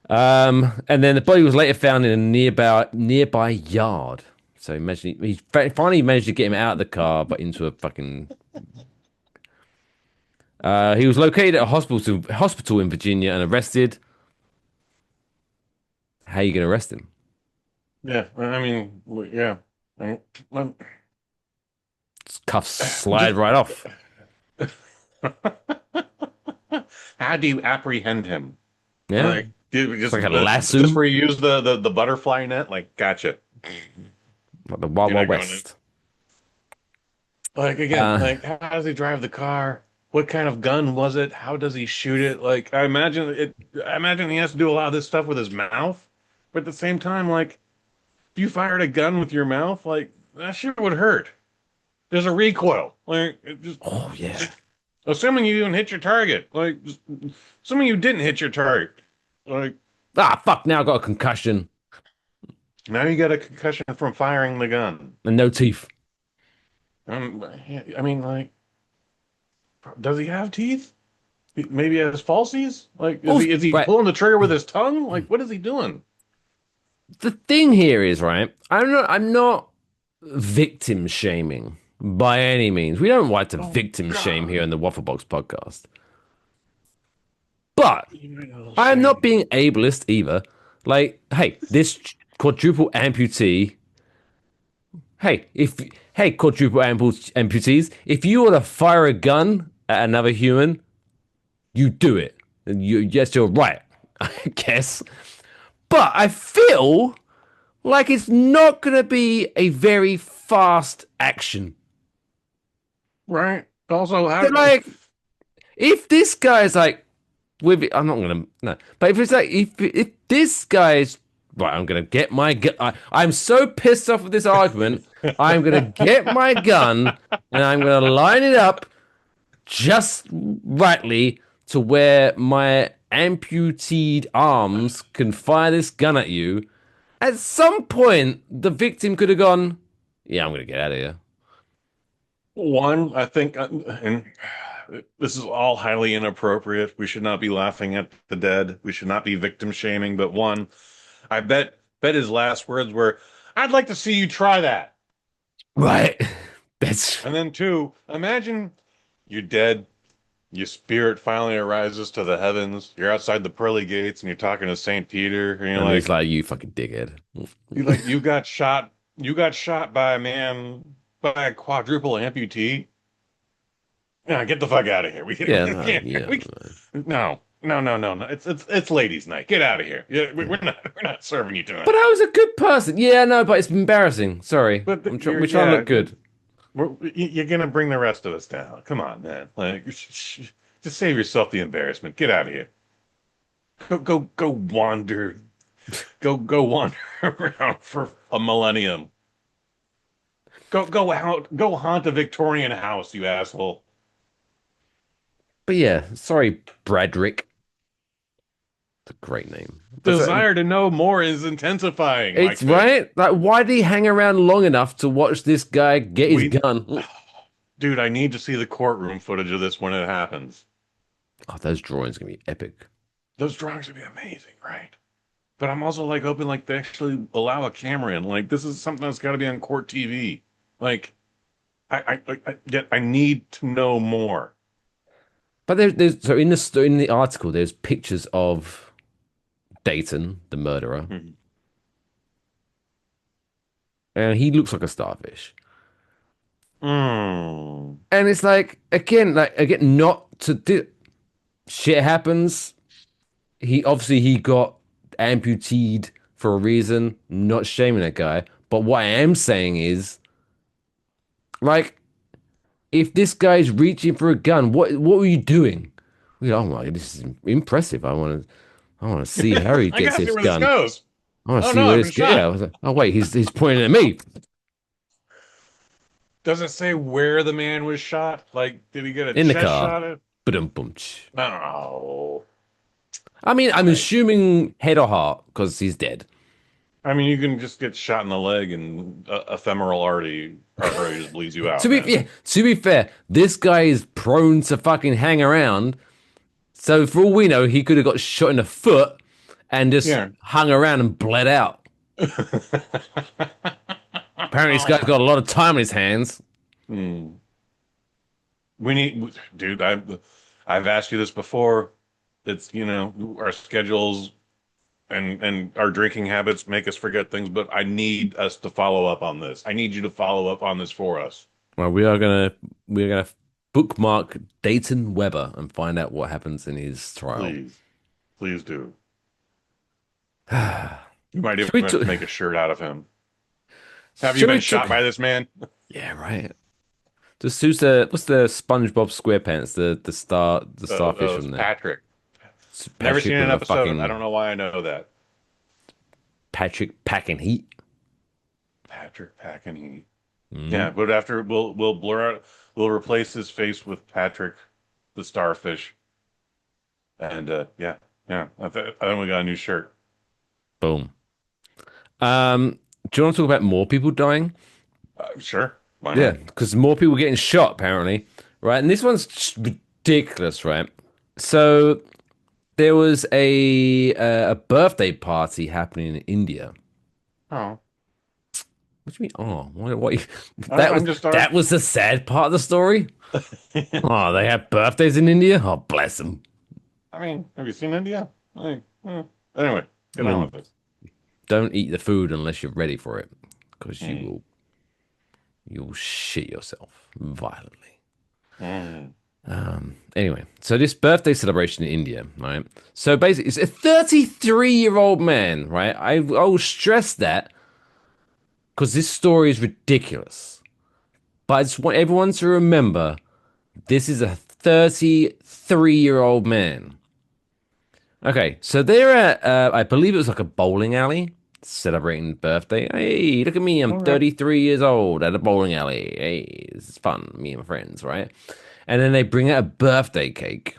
And then the body was later found in a nearby yard. So imagine he finally managed to get him out of the car, but into a fucking. He was located at a hospital in Virginia and arrested. How are you going to arrest him? Yeah, I mean, yeah. Cuffs slide right off. How do you apprehend him? Yeah. Like, just like a lasso. Just where you use the butterfly net, like gotcha. Like the Wild Wild West. Like again, like how does he drive the car? What kind of gun was it? How does he shoot it? Like I imagine he has to do a lot of this stuff with his mouth, but at the same time, like if you fired a gun with your mouth, like that shit would hurt. There's a recoil. Like oh yeah. Assuming you even hit your target, like assuming you didn't hit your target, like fuck! Now I got a concussion. Now you got a concussion from firing the gun and no teeth. I mean, like, does he have teeth? Maybe he has falsies. Like, is he right. pulling the trigger with his tongue? Like, what is he doing? the thing here is, right? I'm not victim shaming by any means. We don't like to Oh, victim shame God. here in the Waffle Box podcast. But I'm Shame. not being ableist either. Like, hey, this quadruple amputee. Hey, quadruple amputees, if you were to fire a gun at another human, you do it. Yes, you're right, I guess. But I feel like it's not going to be a very fast action. Right. Also, Like, if this guy's like, I'm not gonna no. But if it's like, if this guy's right, I'm gonna get my gun. I'm so pissed off with this argument. I'm gonna get my gun and I'm gonna line it up just rightly to where my amputated arms can fire this gun at you. At some point, the victim could have gone, "Yeah, I'm gonna get out of here." one, I think, and this is all highly inappropriate. We should not be laughing at the dead. We should not be victim shaming. But one, I bet his last words were, "I'd like to see you try that." Right. That's And then two, imagine you're dead. Your spirit finally arises to the heavens. You're outside the pearly gates and you're talking to Saint Peter, and you're and he's like, like, "You fucking dickhead." you got shot. You got shot by a man, by a quadruple amputee. Yeah, get the fuck out of here. Yeah, no, No. It's ladies' night. Get out of here. Yeah, we're not serving you tonight. But I was a good person. Yeah, no, but it's embarrassing. Sorry. But We're trying to look good. You're gonna bring the rest of us down. Come on, man. Like, just save yourself the embarrassment. Get out of here. Go wander. Go wander around for a millennium. Go out. Go haunt a Victorian house, you asshole. But yeah, sorry, Bradrick. It's a great name. Desire to know more is intensifying. It's Mike. right. Like, why did he hang around long enough to watch this guy get his gun? Dude, I need to see the courtroom footage of this when it happens. Oh, those drawings are gonna be epic. Those drawings would be amazing, right? But I'm also like hoping like they actually allow a camera in. Like this is something that's got to be on court TV. Like I need to know more. But there's so in the article, there's pictures of Dayton, the murderer, Mhm. and he looks like a starfish. Mm. And it's like again, not to do shit happens. He got amputated for a reason. Not shaming that guy, but what I am saying is, like, if this guy's reaching for a gun, what were you doing? Oh my, this is impressive. I want to see how he I gets gotta see this where gun. this goes. I want to Oh see no, where I've this been goes. shot. Yeah, I was like, oh wait, he's pointing at me. Does it say where the man was shot? Like, did he get a In the chest car. shot at? Ba-dum-bum. No. I mean, I'm assuming head or heart because he's dead. I mean, you can just get shot in the leg and ephemeral artery just bleeds you out. To be man. yeah, to be fair, this guy is prone to fucking hang around. So for all we know, he could have got shot in the foot and just Yeah. hung around and bled out. Apparently, this guy's got a lot of time on his hands. Hmm. Dude, I've asked you this before. It's, our schedules and our drinking habits make us forget things, but I need us to follow up on this. I need you to follow up on this for us. Well, we're gonna bookmark Dayton Weber and find out what happens in his trial. Please. Please do. You might Should we even have to t- make a shirt out of him. Have you Should been we shot t- by this man? Yeah, right. What's the SpongeBob SquarePants, the starfish It's from there? Patrick. It's Never Patrick seen an with a episode. fucking I don't know why I know that. Patrick packing heat. Patrick Packenheat. Mm. Yeah, but after we'll blur out, we'll replace his face with Patrick, the starfish, and yeah. I think we got a new shirt. Boom. Do you want to talk about more people dying? Sure. Why Yeah, not? because more people getting shot apparently, right? And this one's just ridiculous, right? So there was a birthday party happening in India, Oh, What do you mean? Oh, what I'm just that was the sad part of the story. Oh, they have birthdays in India. Oh, bless them. I mean, have you seen India? Anyway, I get on mean, with it. don't eat the food unless you're ready for it, because Mm. you'll shit yourself violently. Mm. Anyway, so this birthday celebration in India, right? So basically, it's a 33-year-old man, right? I'll stress that because this story is ridiculous. But I just want everyone to remember this is a 33-year-old man. Okay, so they're at, I believe it was like a bowling alley celebrating birthday. Hey, look at me, I'm All right. 33 years old at a bowling alley. Hey, this is fun, me and my friends, right? And then they bring out a birthday cake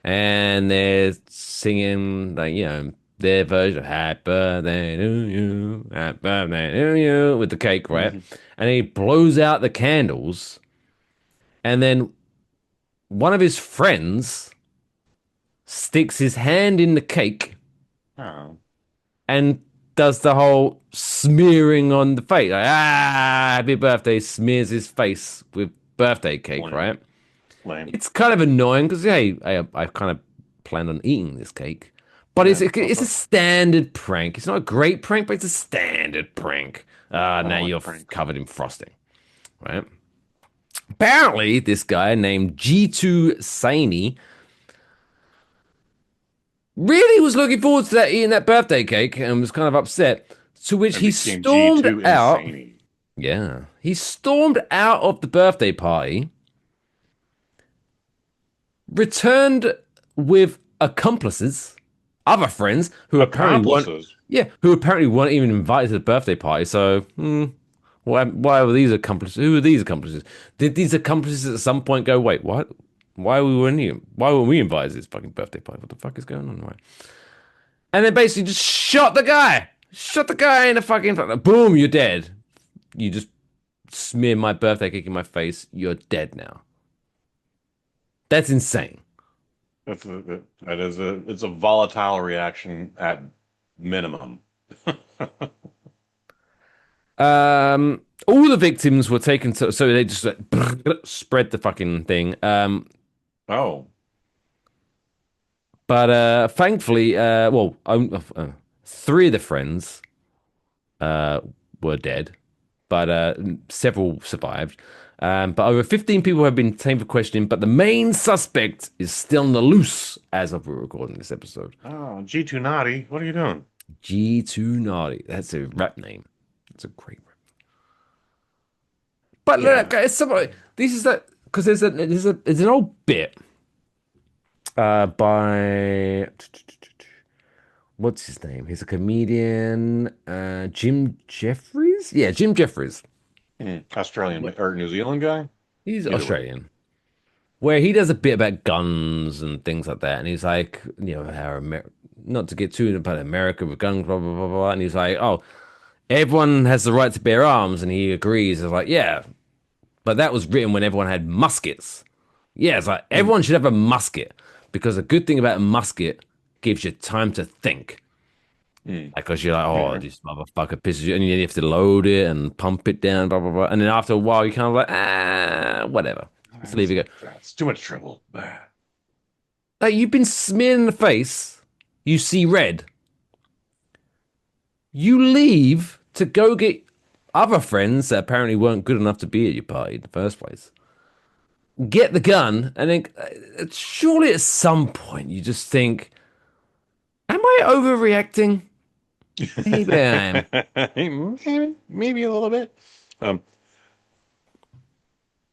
and they're singing, like, their version of Happy Birthday to You, Happy Birthday to You with the cake, right? Mhm. And he blows out the candles, and then one of his friends sticks his hand in the cake Oh, and does the whole smearing on the face. Like, happy birthday, smears his face with birthday cake, lame. right? Lame. It's kind of annoying because, hey, I kind of planned on eating this cake. But Yeah, it's a standard prank. It's not a great prank, but it's a standard prank. I Now don't like you're pranks. covered in frosting, right? Apparently, this guy named G2 Saini really was looking forward to that eating that birthday cake and was kind of upset. To which And he became stormed G2 out. insane. Yeah, he stormed out of the birthday party, returned with accomplices, other friends who apparently weren't. Accomplices. Yeah, who apparently weren't even invited to the birthday party. So, why were these accomplices? Who were these accomplices? Did these accomplices at some point go, wait, what? Why weren't we invited to this fucking birthday party? What the fuck is going on? Right. And then basically just shot the guy. Shot the guy in the fucking boom, you're dead. You just smeared my birthday cake in my face. You're dead now. That's insane. It's a volatile reaction at minimum. All the victims were taken to, so they just like, spread the fucking thing. Oh, But thankfully, three of the friends were dead, but several survived. But over 15 people have been detained for questioning, but the main suspect is still on the loose as of we're recording this episode. oh, G2 Naughty. What are you doing? G2 Naughty. That's a rap name. That's a great rap. But Yeah. look, it's somebody. This is that because there's an old bit by what's his name? He's a comedian. Jim Jeffries. Yeah, Jim Jeffries. Australian or New Zealand guy? He's Either way. Australian. Where he does a bit about guns and things like that, and he's like, how not to get too about America with guns, blah blah blah blah, and he's like, oh, everyone has the right to bear arms, and he agrees. It's like, yeah, but that was written when everyone had muskets. Yeah, it's like everyone should have a musket because a good thing about a musket gives you time to think. Mm. Because you're like, oh, Yeah. this motherfucker pisses you, and you have to load it and pump it down, blah blah blah, and then after a while, you kind of like, whatever, just leave it go. It's too much trouble. Like you've been smeared in the face, you see red. You leave to go get other friends that apparently weren't good enough to be at your party in the first place. Get the gun, and then surely at some point you just think, am I overreacting? Maybe I am. Maybe a little bit.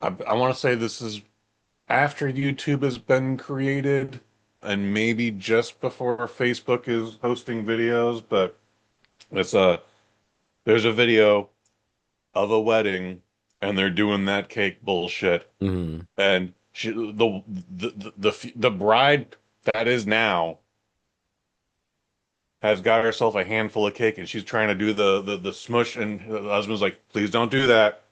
I want to say this is after YouTube has been created and maybe just before Facebook is hosting videos, but it's there's a video of a wedding and they're doing that cake bullshit, Mhm. and the bride that is now has got herself a handful of cake and she's trying to do the smush, and the husband's like, please don't do that.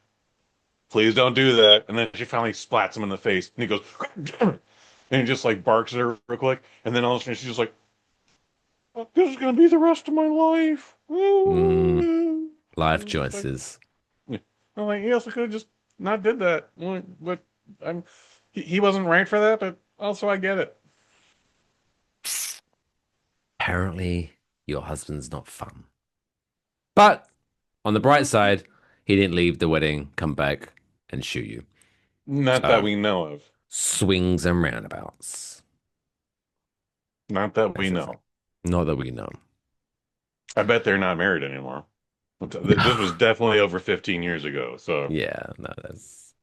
Please don't do that. And then she finally splats him in the face and he goes, and he just like barks at her real quick. And then all of a sudden she's just like, this is going to be the rest of my life. Life It's like, choices. I'm like, he also could have just not did that. But I'm, he wasn't right for that, but also I get it. Apparently, your husband's not fun. But on the bright side, he didn't leave the wedding, come back, and shoot you. Not that So, we know of. swings and roundabouts. Not that we That's the thing. know. Not that we know. I bet they're not married anymore. This was definitely over 15 years ago. So Yeah, no, that's.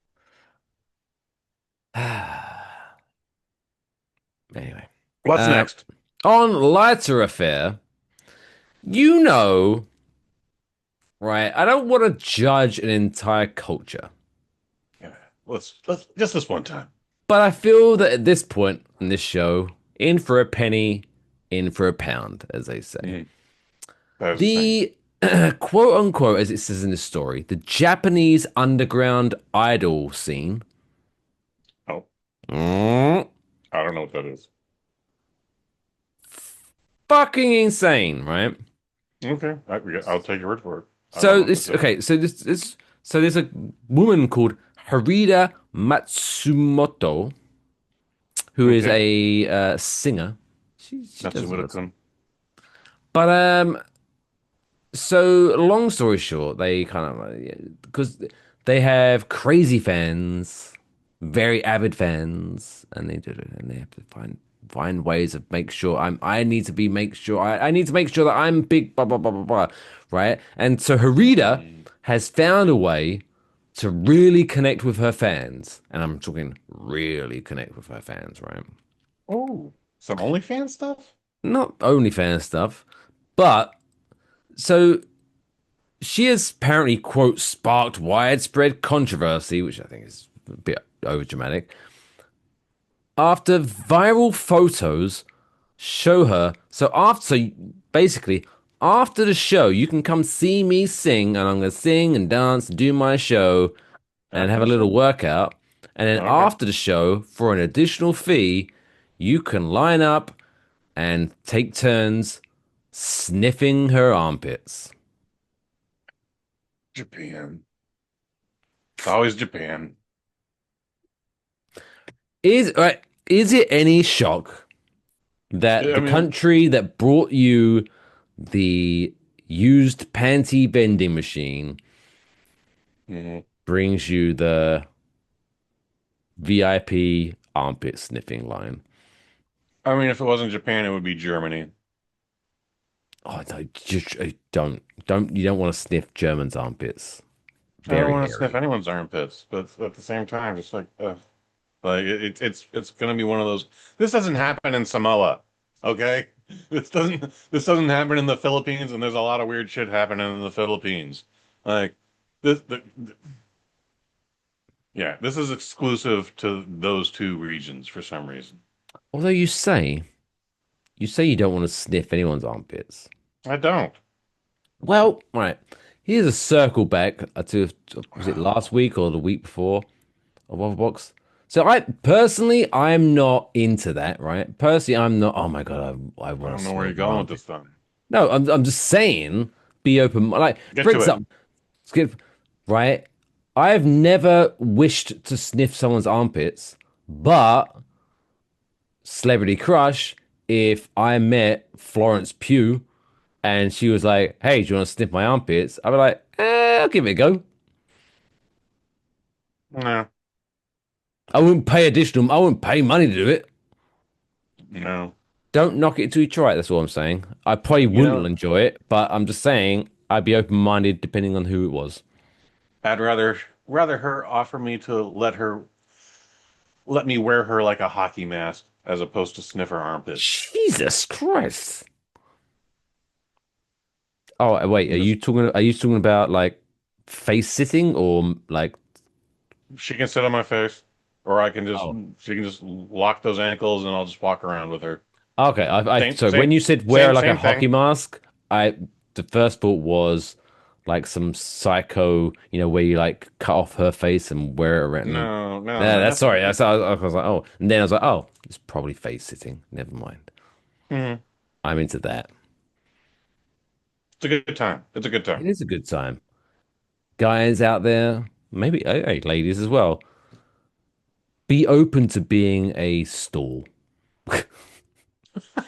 Anyway. what's Uh, next? on lighter affair, you know, right? I don't want to judge an entire culture, Yeah, let's just this one time. but I feel that at this point in this show, in for a penny, in for a pound, as they say. Mhm. That was the saying. The quote unquote, as it says in the story, the Japanese underground idol scene. Oh, Mm, I don't know what that is. fucking insane, right? Okay, I'll take your word for it. I don't So know what this this is. okay, so there's a woman called Harida Matsumoto who is Okay, a singer. She that's does what it lots. could. But so long story short, they kind of because they have crazy fans, very avid fans, and they do it, and they have to find ways of make sure I need to be make sure I need to make sure that I'm big blah blah blah blah blah, right? And so Harita has found a way to really connect with her fans, and I'm talking really connect with her fans, right? Oh, some OnlyFans stuff? Not only fan stuff, but so she has apparently, quote, sparked widespread controversy, which I think is a bit overdramatic, after viral photos show her. So basically, after the show, you can come see me sing, and I'm going to sing and dance and do my show and have After a the little show? workout. And then Okay. after the show, for an additional fee, you can line up and take turns sniffing her armpits. Japan. It's always Japan. Is it any shock that I the mean, country that brought you the used panty vending machine mhm. brings you the VIP armpit sniffing line? I mean, if it wasn't Japan, it would be Germany. Oh no, just don't you don't want to sniff Germans' armpits. I don't Very want to sniff hairy. anyone's armpits, but at the same time, just like it's gonna be one of those. This doesn't happen in Samoa, okay? This doesn't happen in the Philippines, and there's a lot of weird shit happening in the Philippines. Like yeah, this is exclusive to those two regions for some reason. Although you say you don't want to sniff anyone's armpits. I don't. Well, right. Here's a circle back was it last week or the week before of Waffle Box? So I'm not into that, right? Personally, I'm not. Oh my God, I I want don't to know where you're sniff your going with armpit. this thing. No, I'm just saying, be open. Like, Get for to it. example, skip, right? I've never wished to sniff someone's armpits, but celebrity crush, if I met Florence Pugh and she was like, "Hey, do you want to sniff my armpits?" I'd be like, I'll give it a go. No, I wouldn't pay money to do it. no. Don't knock it till you try it. That's all I'm saying. I probably You wouldn't know, enjoy it, but I'm just saying I'd be open-minded depending on who it was. I'd rather her offer me to let me wear her like a hockey mask as opposed to sniff her armpits. Jesus Christ. Oh, wait, I'm just are you talking about like face sitting or like she can sit on my face, or oh. she can just lock those ankles and I'll just walk around with her. Okay, Same so same when you said wear same like a same hockey thing. mask, the first thought was like some psycho, where you like cut off her face and wear it around. No, no, Yeah, no, that's sorry. nothing. I was like, oh, and then I was like, oh, it's probably face sitting. Never mind. Mhm. I'm into that. It's a good time. It's a good time. It is a good time. Guys out there, maybe hey, ladies as well, be open to being a stall.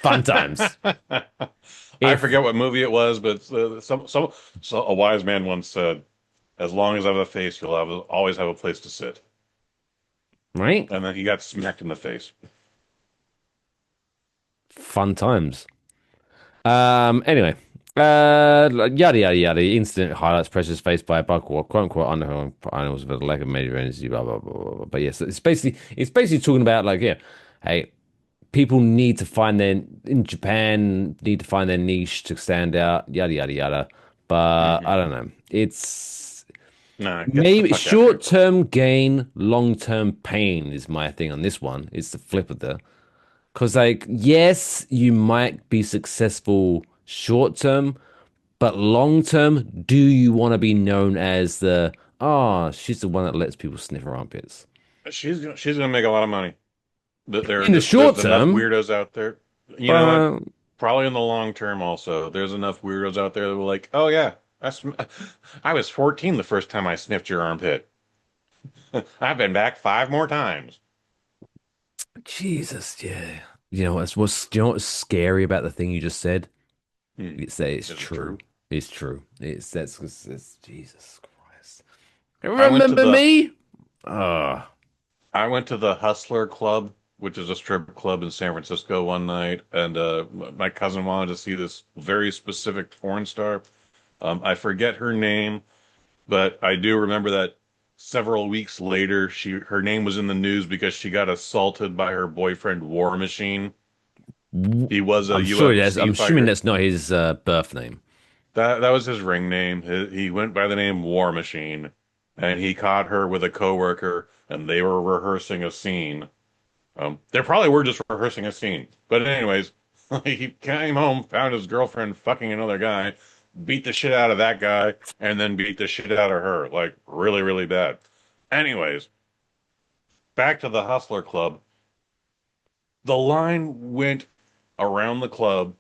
Fun times. I If forget what movie it was, but so a wise man once said, "As long as I have a face, always have a place to sit." right, And then he got smacked in the face. fun times. Anyway, yada yada yada. Incident highlights pressures faced by a bug or quote unquote underhand animals with a lack of major energy. Blah blah blah blah. Blah. But yes, it's basically talking about like yeah, hey, people need to find their in Japan need to find their niche to stand out. Yada yada yada. But Hmm. I don't know. It's Nah, get the maybe fuck out of here. short-term gain, long-term pain is my thing on this one. It's the flip of the because, like, yes, you might be successful short term, but long term, do you want to be known as she's the one that lets people sniff her armpits? She's gonna make a lot of money. In the short There's enough term, weirdos out there. You know what? but Probably in the long term also. There's enough weirdos out there that were like, "Oh yeah, I was 14 the first time I sniffed your armpit. I've been back 5 more times." Jesus, yeah. You know what's scary about the thing you just said? Hmm. It's that it's Is it true. true? It's true. It's Jesus Christ. I went to Remember the me? Ah, I went to the Hustler Club, which is a strip club in San Francisco one night, and my cousin wanted to see this very specific porn star. I forget her name, but I do remember that several weeks later, her name was in the news because she got assaulted by her boyfriend War Machine. He was a I'm UFC assuming fighter. that's not his birth name. That was his ring name. He went by the name War Machine, and he caught her with a coworker, and they were rehearsing a scene. They probably were just rehearsing a scene. But anyways, he came home, found his girlfriend fucking another guy, beat the shit out of that guy, and then beat the shit out of her, like really, really bad. Anyways, back to the Hustler Club. The line went around the club,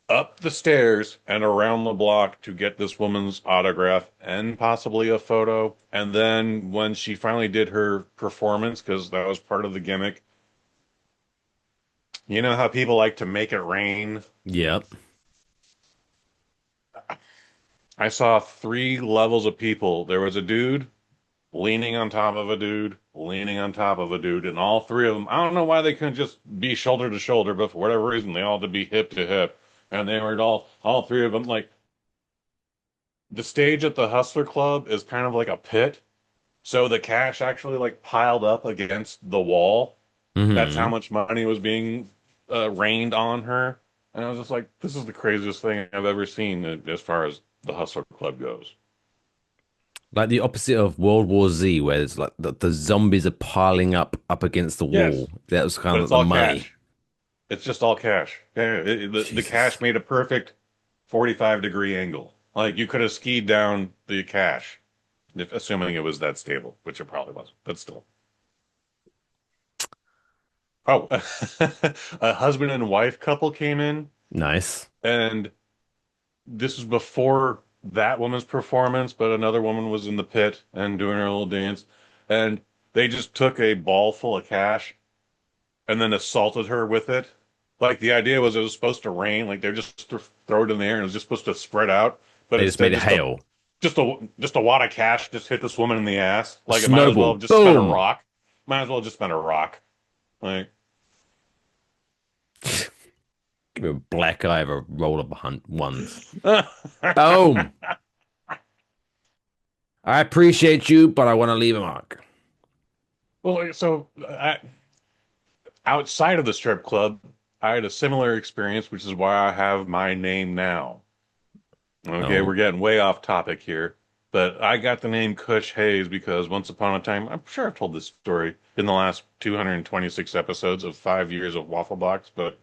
up the stairs, and around the block to get this woman's autograph and possibly a photo. And then when she finally did her performance, because that was part of the gimmick, you know how people like to make it rain? Yep. I saw 3 levels of people. There was a dude leaning on top of a dude, leaning on top of a dude, and all 3 of them, I don't know why they couldn't just be shoulder to shoulder, but for whatever reason, they all had to be hip to hip. And they were all 3 of them, like, the stage at the Hustler Club is kind of like a pit. So the cash actually like piled up against the wall. That's how Hmm. much money was being rained on her. And I was just like, this is the craziest thing I've ever seen as far as the Hustler Club goes. Like the opposite of World War Z, where it's like the zombies are piling up against the Yes, wall. That was kind but of it's the all money. cash. It's just all cash. Yeah, the cash Jesus. made a perfect 45-degree angle. Like you could have skied down the cash, if, assuming it was that stable, which it probably was, but still. Oh, a husband and wife couple came in, Nice. and this was before that woman's performance, but another woman was in the pit and doing her little dance, and they just took a ball full of cash and then assaulted her with it. Like the idea was it was supposed to rain, like they're just throw it in the air and it was just supposed to spread out, but They just made instead it hail. just a wad of cash just hit this woman in the ass. A Like it might as well snowball. have just spent a Boom. rock. Might as well have just spent a rock. Like Give me a black eye of a roll of ones. Boom. I appreciate you, but I want to leave a mark. well, so outside of the strip club, I had a similar experience, which is why I have my name now. Okay, Oh, we're getting way off topic here, but I got the name Kush Hayes because once upon a time, I'm sure I've told this story in the last 226 episodes of 5 years of Waffle Box, but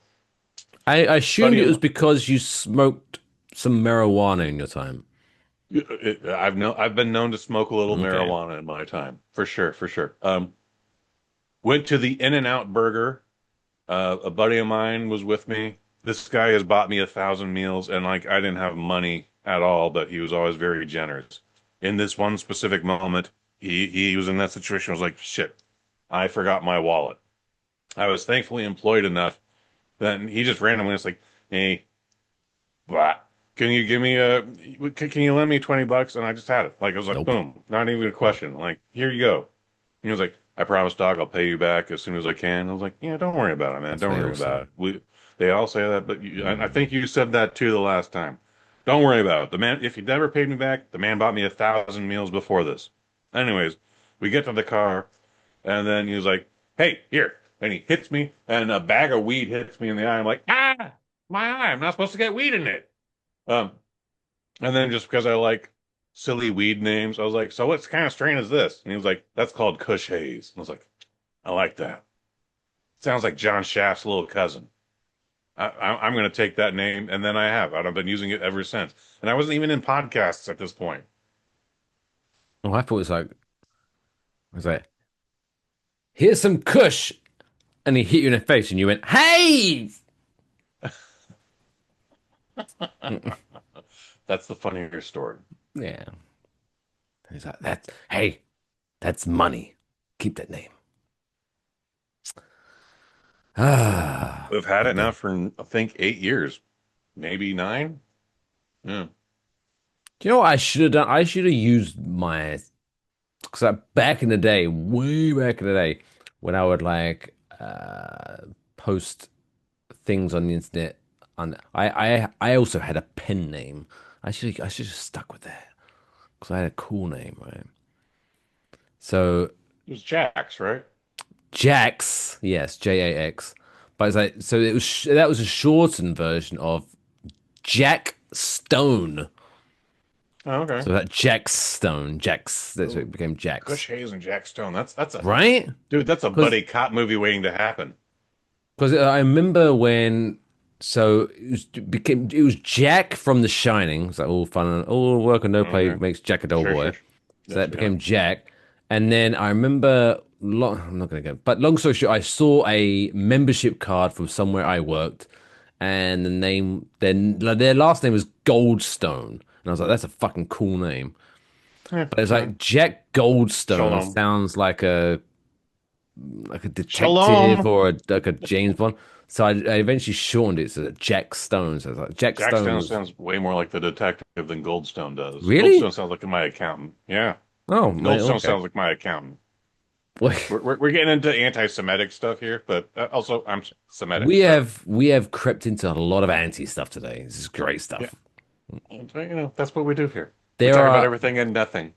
I assumed buddy it of was mine, because you smoked some marijuana in your time. I've been known to smoke a little Okay. marijuana in my time, for sure, for sure. Went to the In-N-Out Burger. A buddy of mine was with me. This guy has bought me 1,000 meals, and like I didn't have money at all, but he was always very generous. In this one specific moment, he was in that situation. I was like, shit, I forgot my wallet. I was thankfully employed enough that he just randomly was like, hey, what? Can you give me can you lend me $20? And I just had it. Like, it was like, Nope. boom, not even a question. Like, here you go. He was like, I promise, dog, I'll pay you back as soon as I can. I was like, yeah, don't worry about it, man. That's Don't what they worry all say. about it. They all say that, but I think you said that too the last time. Don't worry about it. The man, if he never paid me back, the man bought me 1,000 meals before this. Anyways, we get to the car, and then he was like, hey, here. And he hits me, and a bag of weed hits me in the eye. I'm like, ah, my eye. I'm not supposed to get weed in it. Um, and then just because I like silly weed names, I was like, so what kind of strain is this? And he was like, that's called Kush Haze. And I was like, I like that. Sounds like John Shaft's little cousin. I'm going to take that name, and then I have. I've been using it ever since. And I wasn't even in podcasts at this point. Oh, I thought it was like, here's some Kush, and he hit you in the face, and you went, hey! That's the funnier story. Yeah. He's like, hey, that's money. Keep that name. Ah. We've had it now for, I think, 8 years, maybe 9. Yeah. Do you know what I should have done? I should have used my, because back in the day, way back in the day, when I would like post things on the internet, I also had a pen name. I should have stuck with that because I had a cool name, right? So It was Jax, right? Jax, yes, Jax, but it's like so it was that was a shortened version of Jack Stone. Oh, okay. So that Jack Stone, Jax, that's what it became Jax. Kush Hayes and Jack Stone. That's a Right? dude. That's a buddy cop movie waiting to happen. Because I remember when, so it was Jack from The Shining. It's like all fun and all work and no play Okay. makes Jack a dull Sure, boy. sure. So that became Jack. And then I remember, I'm not going to go, but long story short, I saw a membership card from somewhere I worked, and the name, their last name was Goldstone. And I was like, that's a fucking cool name. Yeah, But it's like Jack Goldstone Shalom. sounds like a detective Shalom. or like a James Bond. So I eventually shortened it to Jack Stone. So I was like, Jack Jack Stone. Stone sounds way more like the detective than Goldstone does. Really? Goldstone sounds like my accountant. Yeah. Oh, mate, Goldstone okay. sounds like my accountant. Wait, We're getting into anti-Semitic stuff here, but also I'm Semitic. we have crept into a lot of anti stuff today. This is great stuff. Yeah. That's what we do here. We There talk about are everything and nothing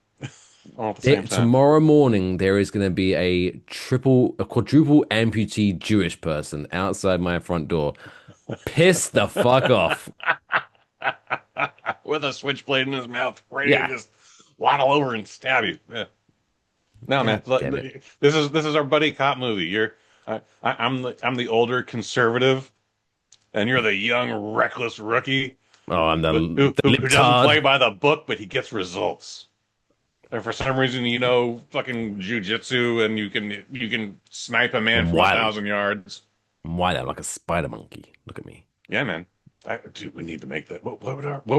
all at the same time. tomorrow morning there is going to be a quadruple amputee Jewish person outside my front door. Piss the fuck off. With a switchblade in his mouth, ready Yeah. to just waddle over and stab you. Yeah. No, man. damn it. This is our buddy cop movie. I'm the older conservative, and you're the young reckless rookie Oh, I'm the who doesn't libtard. play by the book, but he gets results. And for some reason, you know fucking jujitsu, and you can snipe a man from Wow. 1,000 yards. I'm wide out like a spider monkey. Look at me. Yeah, man. Dude, we need to make that. What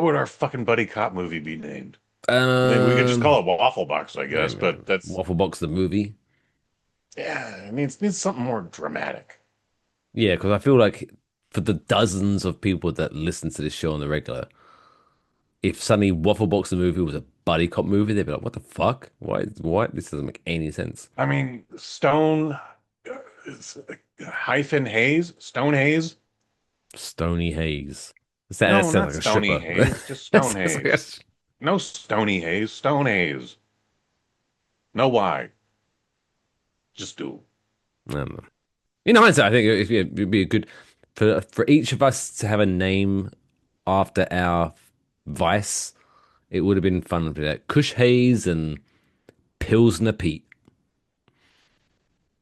would our fucking buddy cop movie be named? I mean, we could just call it Waffle Box, I guess. But that's Waffle Box the movie. yeah. It needs something more dramatic. Yeah, because I feel like for the dozens of people that listen to this show on the regular, if suddenly Waffle Box the movie was a buddy cop movie, they'd be like, "What the fuck? Why? What? This doesn't make any sense." I mean, Stone hyphen Haze, Stone Haze. Stony Haze. That No, sounds not like a Stony stripper. Haze, just That Stone sounds like a Haze. No Stony Haze, Stone Haze. No why. Just do. In hindsight, I think it'd be a good for each of us to have a name after our vice. It would have been fun for that. Kush Hayes and Pilsner Pete.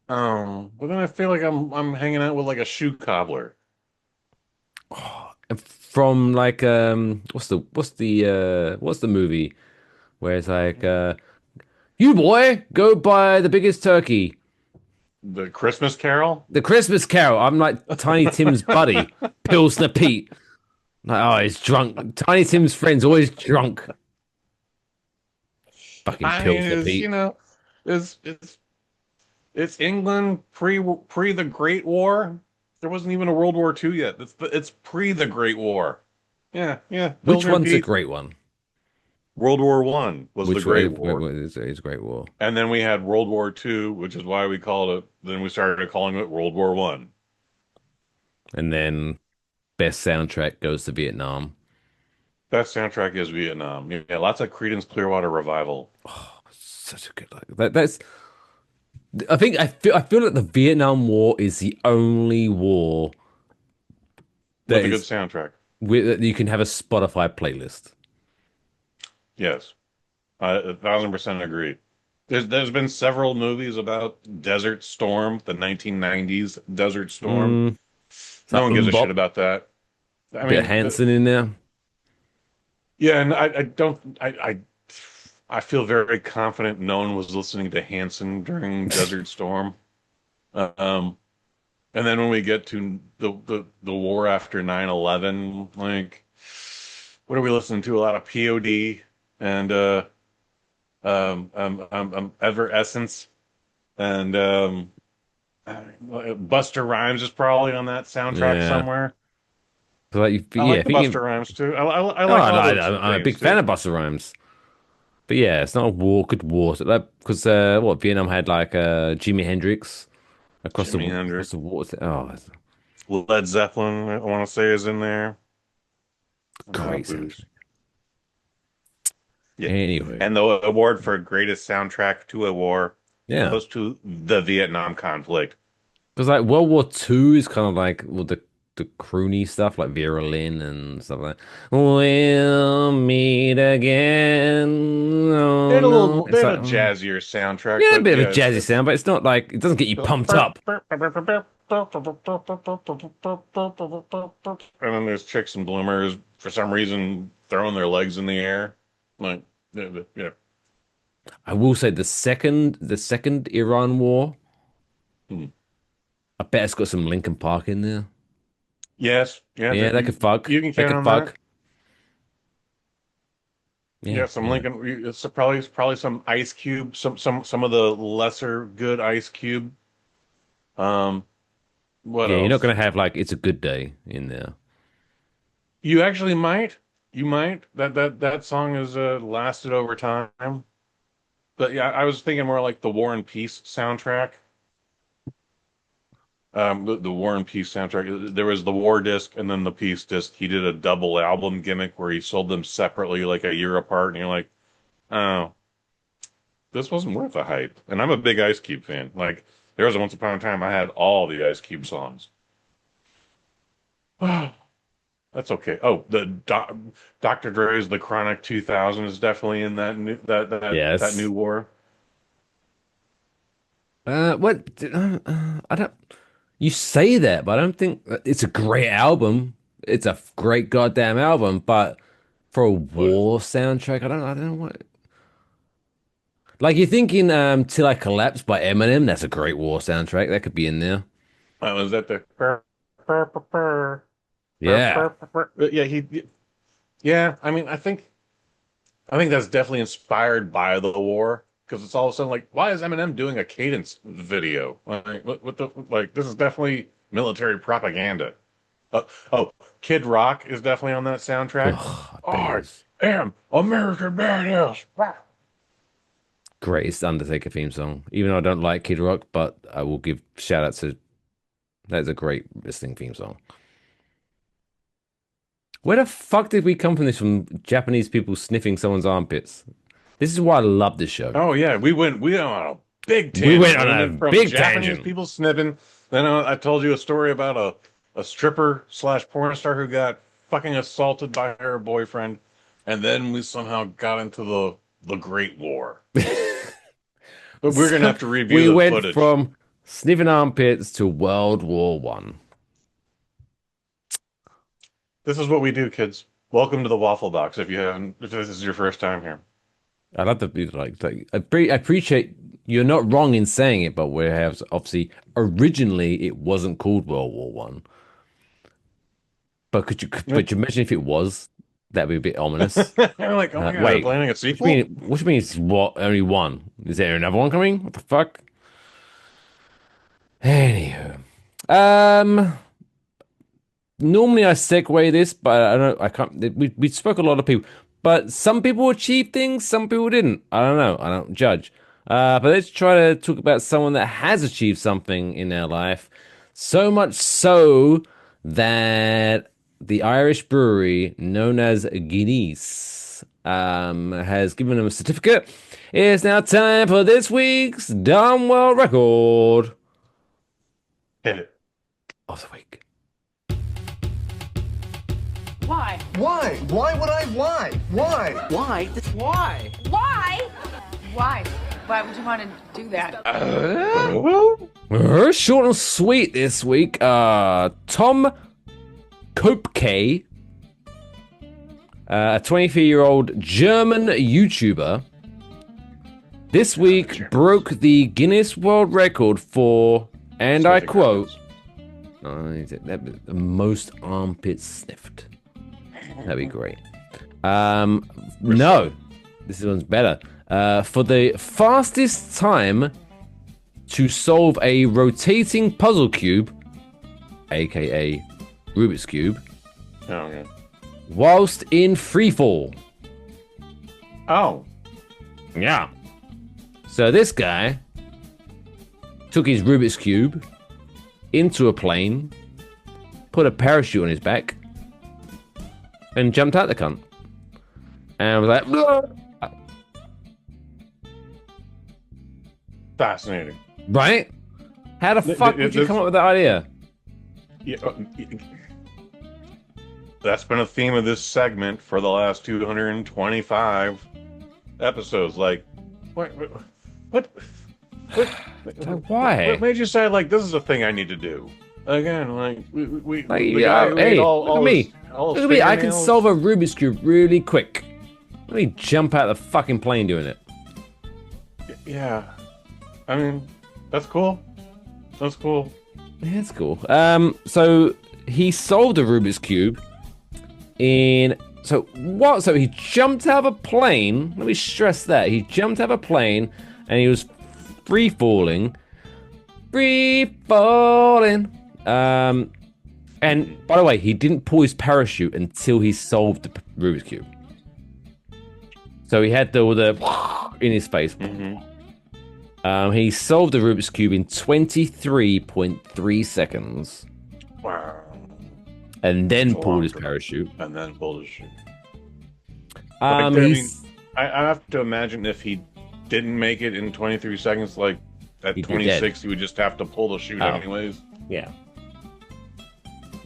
But then I feel like I'm hanging out with like a shoe cobbler. From like what's the movie where it's like you boy go buy the biggest turkey. The Christmas Carol. The Christmas Carol. I'm like Tiny Tim's buddy, Pilsner Pete. Like, oh, he's drunk. Tiny Tim's friend's always drunk. Fucking I mean, pills, Pete. it's it's it's England pre the Great War. There wasn't even a World War II yet. It's pre the Great War. Yeah, yeah. Which Pilsner one's a Pete. great one? World War One was the Which one Great War. is a great war? And then we had World War II, which is why we called it, then we started calling it World War One. And then best soundtrack goes to Vietnam. Best soundtrack is Vietnam. Yeah, lots of Creedence Clearwater Revival. Such a good like that's I feel like the Vietnam War is the only war that With a good is soundtrack. that you can have a Spotify playlist. Yes. I 1,000% agree. There's been several movies about Desert Storm, the 1990s Desert Storm. Mm, it's No like one gives a shit Mbop, about that. I bit of mean, Hanson in there. yeah, and I don't I feel very confident no one was listening to Hanson during Desert Storm. Um, and then when we get to the war after 9/11, like what are we listening to? A lot of POD and Evanescence and Buster Rhymes is probably on that soundtrack Yeah, somewhere. so like I yeah, like the Buster Rhymes too. I oh, like all those I'm a things big fan too. of Busta Rhymes. But yeah, it's not a war, good war. So that because what Vietnam had like Jimi Hendrix Jimi across Hendrix, the water. Oh, it's a Led Zeppelin, I want to say is in there. great Booze. soundtrack. Yeah. Anyway, And the award for greatest soundtrack to a war yeah, goes to the Vietnam conflict. because like World War Two is kind of like well the croony stuff like Vera Lynn and stuff like that. We'll meet again. They Oh had a no, little, they it's had like a jazzier soundtrack, yeah, a but bit of a yeah, jazzy sound, but it's not like it doesn't get you pumped up. and then there's chicks and bloomers for some reason throwing their legs in the air, like yeah. I will say the second Iran war, Hmm. I bet it's got some Linkin Park in there. Yes, yeah, Yeah, that could fuck. you can That count could on that. fuck. Yeah, Yeah, some yeah. Lincoln. It's probably some Ice Cube, some of the lesser good Ice Cube. Um, what Yeah, you're not else? gonna have like "It's a Good Day" in there. You actually might. You might. That song has lasted over time. But yeah, I was thinking more like the War and Peace soundtrack. The War and Peace soundtrack. There was the War disc and then the Peace disc. He did a double album gimmick where he sold them separately, like a year apart, and you're like, oh, this wasn't worth the hype. And I'm a big Ice Cube fan. Like, there was once upon a time I had all the Ice Cube songs. That's okay. Oh, Dr. Dre's The Chronic 2000 is definitely in that Yes. new war. What? I don't. You say that, but I don't think it's a great album. It's a great goddamn album, but for a But war soundtrack, I don't know what. Like you're thinking, "Till I Collapse" by Eminem. That's a great war soundtrack. That could be in there. was that the Yeah. yeah, yeah, I mean, I think that's definitely inspired by the war because it's all of a sudden like, why is Eminem doing a cadence video? Like, what the like? This is definitely military propaganda. Oh, Kid Rock is definitely on that soundtrack. Ugh, I bet it I is. am American badass. Greatest Undertaker theme song. Even though I don't like Kid Rock, but I will give shout out to that is a great listening theme song. Where the fuck did we come from this from Japanese people sniffing someone's armpits? This is why I love this show. Oh yeah, we went on a big We tangent. went on We a went from big Japanese tangent. people sniffing. Then I told you a story about a stripper slash porn star who got fucking assaulted by her boyfriend, and then we somehow got into the Great War. But we're gonna So have to review we the went footage. from sniffing armpits to World War One. This is what we do, kids. Welcome to the Waffle Box. If this is your first time here. I love to be I appreciate you're not wrong in saying it, but we have, obviously, originally it wasn't called World War One. But could you imagine if it was? That'd be a bit ominous. I'm like, oh my God, wait, they're planning a sequel? What do you mean it's what, only one? Is there another one coming? What the fuck? Anywho. Normally I segue this, but I can't. We spoke a lot of people, but some people achieved things, some people didn't. I don't know. I don't judge. But let's try to talk about someone that has achieved something in their life. So much so that the Irish brewery known as Guinness has given them a certificate. It's now time for this week's Dumb World Record Hit it. of the week. Why? Why? Why would I lie? Why? Why? Why? Why? Why? Why would you want to do that? Short and sweet this week. Tom Kopke, a 23-year-old German YouTuber, this week broke the Guinness World Record for, and I quote, the most armpits sniffed. That'd be great. No, this one's better. For the fastest time to solve a rotating puzzle cube, aka Rubik's Cube, whilst in freefall. Oh. Yeah. So this guy took his Rubik's Cube into a plane, put a parachute on his back, and jumped out the cunt. And I was like, "Blah." Fascinating. Right? How the fuck would you come up with that idea? Yeah, that's been a theme of this segment for the last 225 episodes. Like, what? Why? What made you say, like, this is a thing I need to do? Again, like, we Like, the guy who hey, ate look at me. all his Look at me. I can fingernails. solve a Rubik's Cube really quick. Let me jump out of the fucking plane doing it. Yeah. I mean, that's cool. That's cool. Yeah, it's cool. So he solved a Rubik's Cube in... So what? So he jumped out of a plane. Let me stress that. He jumped out of a plane and he was free falling. Free falling. And by the way, he didn't pull his parachute until he solved the Rubik's Cube. So he had all the in his face. He solved the Rubik's Cube in 23.3 seconds. Wow. And then pulled his parachute. And then pulled his chute. I I have to imagine if he didn't make it in 23 seconds, like at He'd be 26, dead. he would just have to pull the chute anyways. yeah.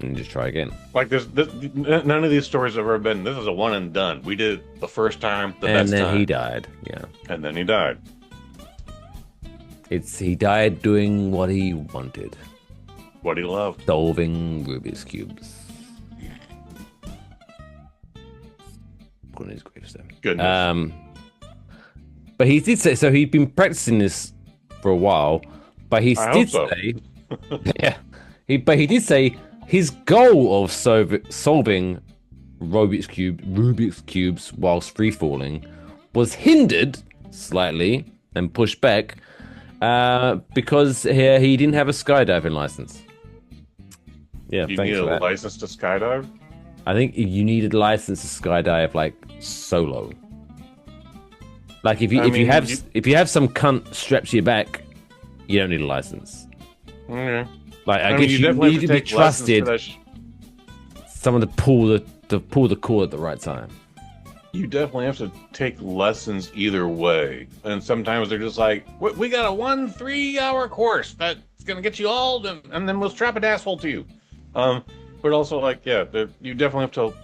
And just try again. Like none of these stories have ever been. This is a one and done. We did it the first time, the And best then time, he died. Yeah. and then he died. He died doing what he wanted. What he loved. Solving Rubik's Cubes. Put on his gravestone. Goodness. But he did say, so he'd been practicing this for a while, but he I did hope so. say, yeah, but he did say his goal of solving Rubik's Cubes whilst free falling was hindered slightly and pushed back because he didn't have a skydiving license. Yeah, You thanks need for a that. license to skydive? I think you needed a license to skydive like solo. Like if you have some cunt strapped to your back, you don't need a license. Okay. Like I mean, guess you definitely need have to be take lessons for trusted, that someone to pull the cord at the right time. You definitely have to take lessons either way. And sometimes they're just like, we got a 1-3 hour course that's going to get you all done, and then we'll strap an asshole to you. But also, like, yeah, you definitely have to.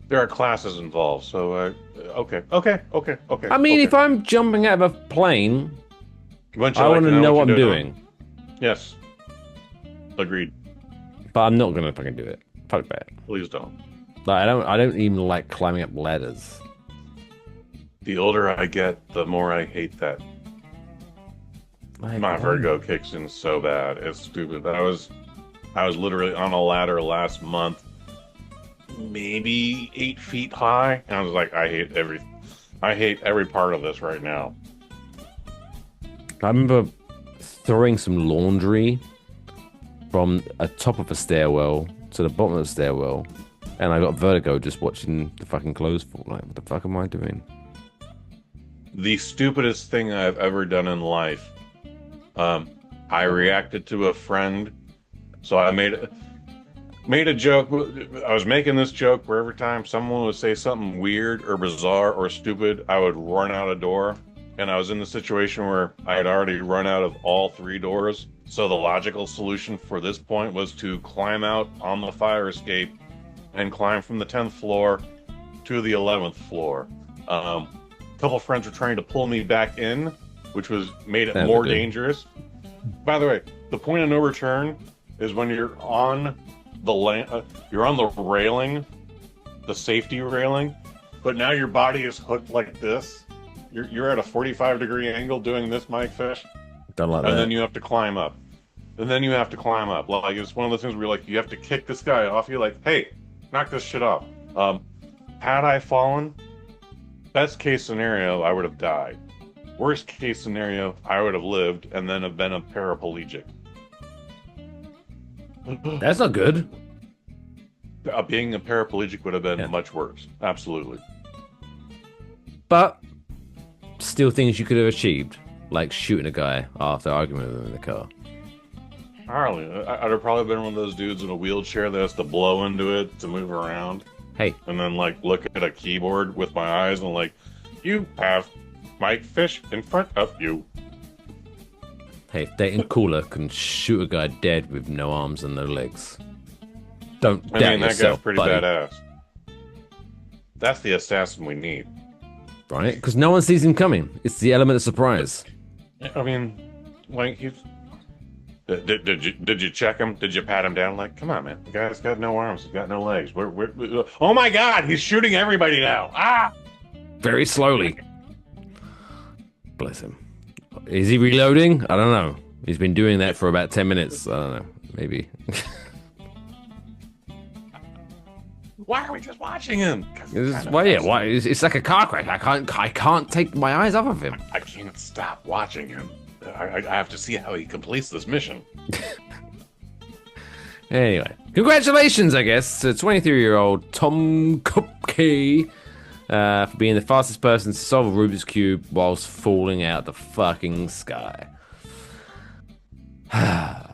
There are classes involved, so okay. I mean, if I'm jumping out of a plane, I want to know what I'm doing. Yes. Agreed. But I'm not gonna fucking do it. Fuck that. Please don't. Like, I don't even like climbing up ladders. The older I get, the more I hate that. Like, My Virgo kicks in so bad. It's stupid. I was literally on a ladder last month, maybe 8 feet high. And I was like, I hate every part of this right now. I remember throwing some laundry from a top of a stairwell to the bottom of the stairwell, and I got vertigo just watching the fucking clothes fall. Like, what the fuck am I doing? The stupidest thing I've ever done in life. I reacted to a friend, so I made a joke. I was making this joke where every time someone would say something weird or bizarre or stupid, I would run out a door. And I was in the situation where I had already run out of all 3 doors. So the logical solution for this point was to climb out on the fire escape and climb from the 10th floor to the 11th floor. A couple friends were trying to pull me back in, which made it more dangerous. By the way, the point of no return is when you're on you're on the railing, the safety railing, but now your body is hooked like this. You're at a 45-degree angle doing this, Mike Fish. Don't like that. And then you have to climb up. Like, it's one of those things where you have to kick this guy off. You're like, hey, knock this shit off. Had I fallen, best case scenario, I would have died. Worst case scenario, I would have lived and then have been a paraplegic. That's not good. Being a paraplegic would have been much worse. Absolutely. But still things you could have achieved, like shooting a guy after arguing with him in the car. Harley, I'd have probably been one of those dudes in a wheelchair that has to blow into it to move around. Hey. And then, look at a keyboard with my eyes and, you have Mike Fish in front of you. Hey, if Dayton Cooler can shoot a guy dead with no arms and no legs, don't doubt that yourself, guy's pretty buddy. badass. That's the assassin we need. Right? Because no one sees him coming. It's the element of surprise. I mean, he's... Did you check him? Did you pat him down? Come on, man. The guy's got no arms. He's got no legs. Oh, my God. He's shooting everybody now. Ah! Very slowly. Bless him. Is he reloading? I don't know. He's been doing that for about 10 minutes. I don't know. Maybe. Why are we just watching him? Why? It's like a car crash. I can't take my eyes off of him. I can't stop watching him. I have to see how he completes this mission. Anyway, congratulations, I guess, to 23-year-old Tom Kupke for being the fastest person to solve a Rubik's Cube whilst falling out the fucking sky. Come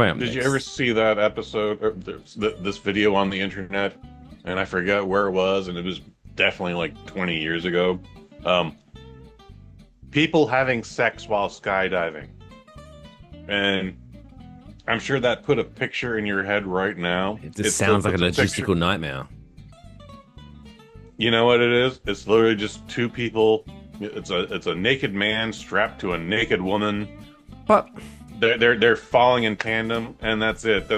on. Did you ever see that episode, or this video on the internet? And I forget where it was, and it was definitely 20 years ago. People having sex while skydiving. And I'm sure that put a picture in your head right now. It just sounds like a logistical nightmare. You know what it is? It's literally just two people. It's a naked man strapped to a naked woman. But they're falling in tandem, and that's it.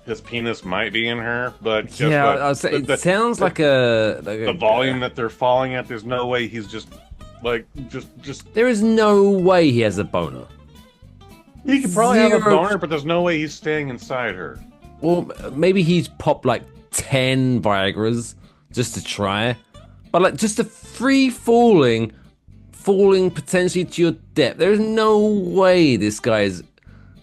His penis might be in her, but yeah, it sounds like the volume that they're falling at. There's no way he's just. There is no way he has a boner. He could probably have a boner, but there's no way he's staying inside her. Well, maybe he's popped 10 Viagras just to try. But just a free falling potentially to your depth. There's no way this guy is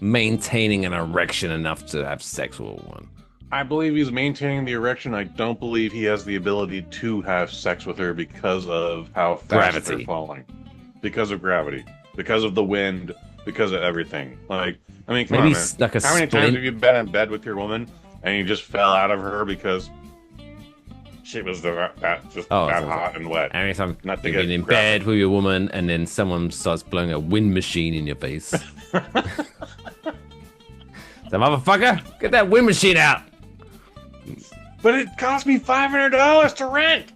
maintaining an erection enough to have sex with one. I believe he's maintaining the erection. I don't believe he has the ability to have sex with her because of how fast they're falling. Because of gravity. Because of the wind. Because of everything. Come on, man. How many times have you been in bed with your woman and you just fell out of her because she was that hot and wet? Anytime you've been in bed with your woman and then someone starts blowing a wind machine in your face. The motherfucker, get that wind machine out. But it cost me $500 to rent.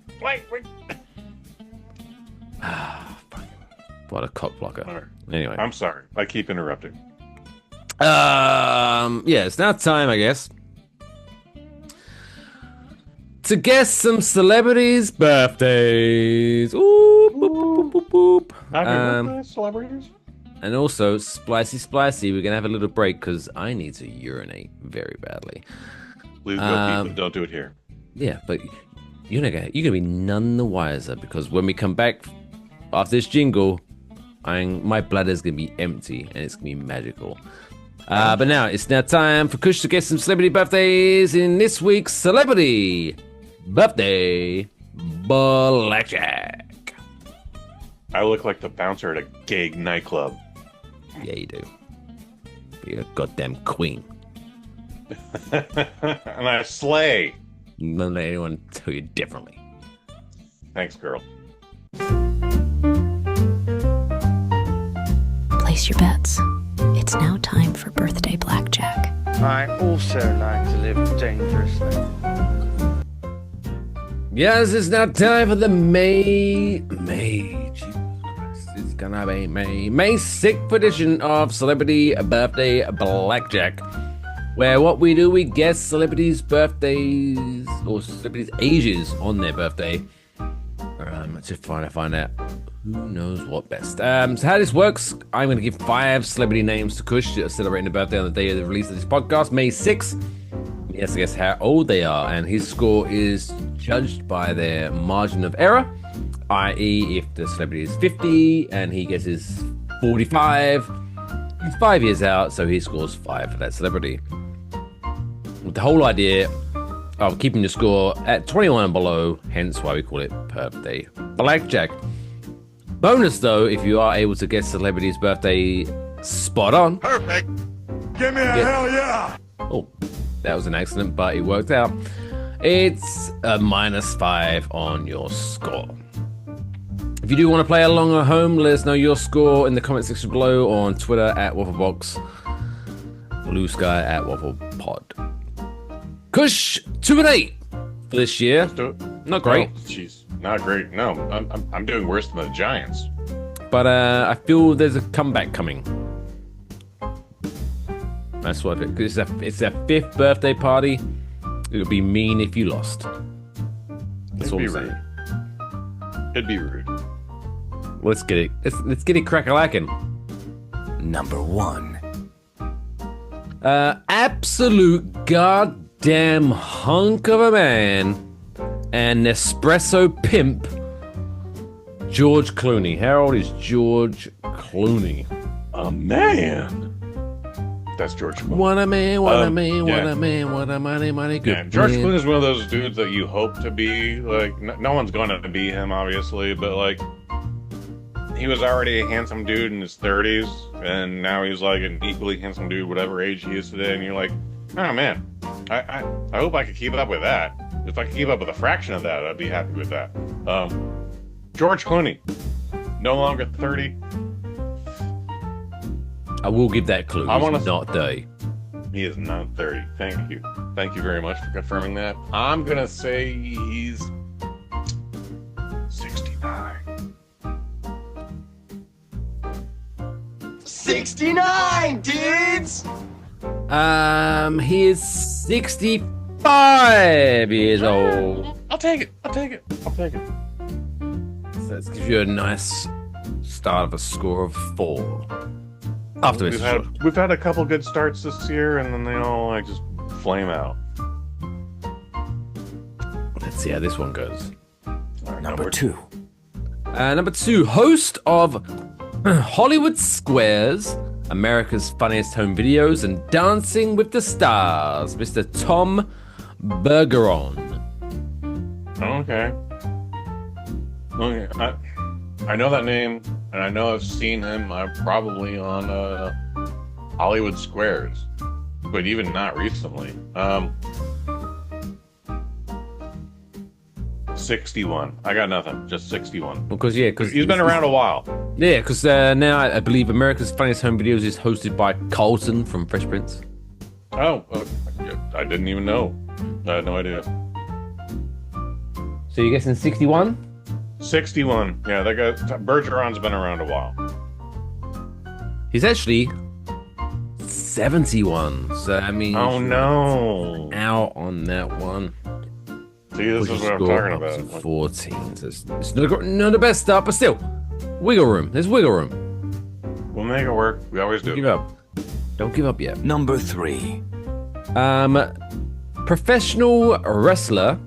What a cock blocker. Right. Anyway, I'm sorry. I keep interrupting. Yeah, it's now time, I guess, to guess some celebrities' birthdays. Ooh, boop, boop, boop, boop. Happy birthday, celebrities. And also, splicey, we're gonna have a little break because I need to urinate very badly. Please go keep it. Don't do it here. Yeah, but you're gonna be none the wiser, because when we come back after this jingle, my bladder's gonna be empty and it's gonna be magical. But now it's time for Kush to get some celebrity birthdays in this week's Celebrity Birthday Blackjack. I look like the bouncer at a gay nightclub. Yeah, you do. You're a goddamn queen. And I slay. Don't let anyone tell you differently. Thanks, girl. Place your bets. It's now time for Birthday Blackjack. I also like to live dangerously. Yes, it's now time for the May. Jesus Christ, it's gonna be May 6th edition of Celebrity Birthday Blackjack, where what we do, we guess celebrities' birthdays or celebrities' ages on their birthday. To find out who knows what best. So how this works, I'm going to give 5 celebrity names to Kush celebrating the birthday on the day of the release of this podcast, May 6th. He has to guess how old they are, and his score is judged by their margin of error, i.e. if the celebrity is 50 and he guesses 45, he's 5 years out, so he scores 5 for that celebrity. With the whole idea of keeping the score at 21 and below, hence why we call it Birthday Blackjack. Bonus though, if you are able to guess celebrity's birthday spot on. Perfect. Give me a hell yeah. Oh, that was an accident, but it worked out. It's a -5 on your score. If you do want to play along at home, let us know your score in the comment section below, or on Twitter at Wafflebox, Blue Sky at WafflePod. Kush, 2-8 for this year. Not great. Jeez, not great. No, I'm doing worse than the Giants. But I feel there's a comeback coming. That's what it is. It's their 5th birthday party. It would be mean if you lost. That's what I'm saying. It'd be rude. Let's get it. Let's get it crack-a-lackin'. Number 1. Absolute goddamn hunk of a man and Nespresso pimp, George Clooney. How old is George Clooney? A man. That's George Clooney. What a man, what a man, what a man, what a mighty good man. George man. Clooney is one of those dudes that you hope to be. Like, no one's going to be him, obviously, but like, he was already a handsome dude in his 30s, and now he's like an equally handsome dude, whatever age he is today, and you're like, oh man, I hope I could keep up with that. If I could keep up with a fraction of that, I'd be happy with that. George Clooney, no longer 30. I will give that clue. He's not 30. He is not 30. Thank you. Thank you very much for confirming that. I'm going to say he's 69. 69, dudes! He is 65 years old. I'll take it. So that gives you a nice start of a score of 4. After we've had a couple good starts this year, and then they all like just flame out. Let's see how this one goes. Right, Number 2. Number 2, host of Hollywood Squares, America's Funniest Home Videos, and Dancing with the Stars, Mr. Tom Bergeron. Okay. I know that name, and I know I've seen him probably on Hollywood Squares, but even not recently. 61. I got nothing. Just 61. Because he's been around a while. Yeah, because now I believe America's Funniest Home Videos is hosted by Carlton from Fresh Prince. Oh, I didn't even know. I had no idea. So you're guessing 61? 61. Yeah, that guy Bergeron's been around a while. He's actually 71. So I mean, oh no, out on that one. See, this is what I'm talking about. 14. So it's not the best start, but still, wiggle room. There's wiggle room. We'll make it work. We always do. Don't give up. Don't give up yet. Number 3. professional wrestler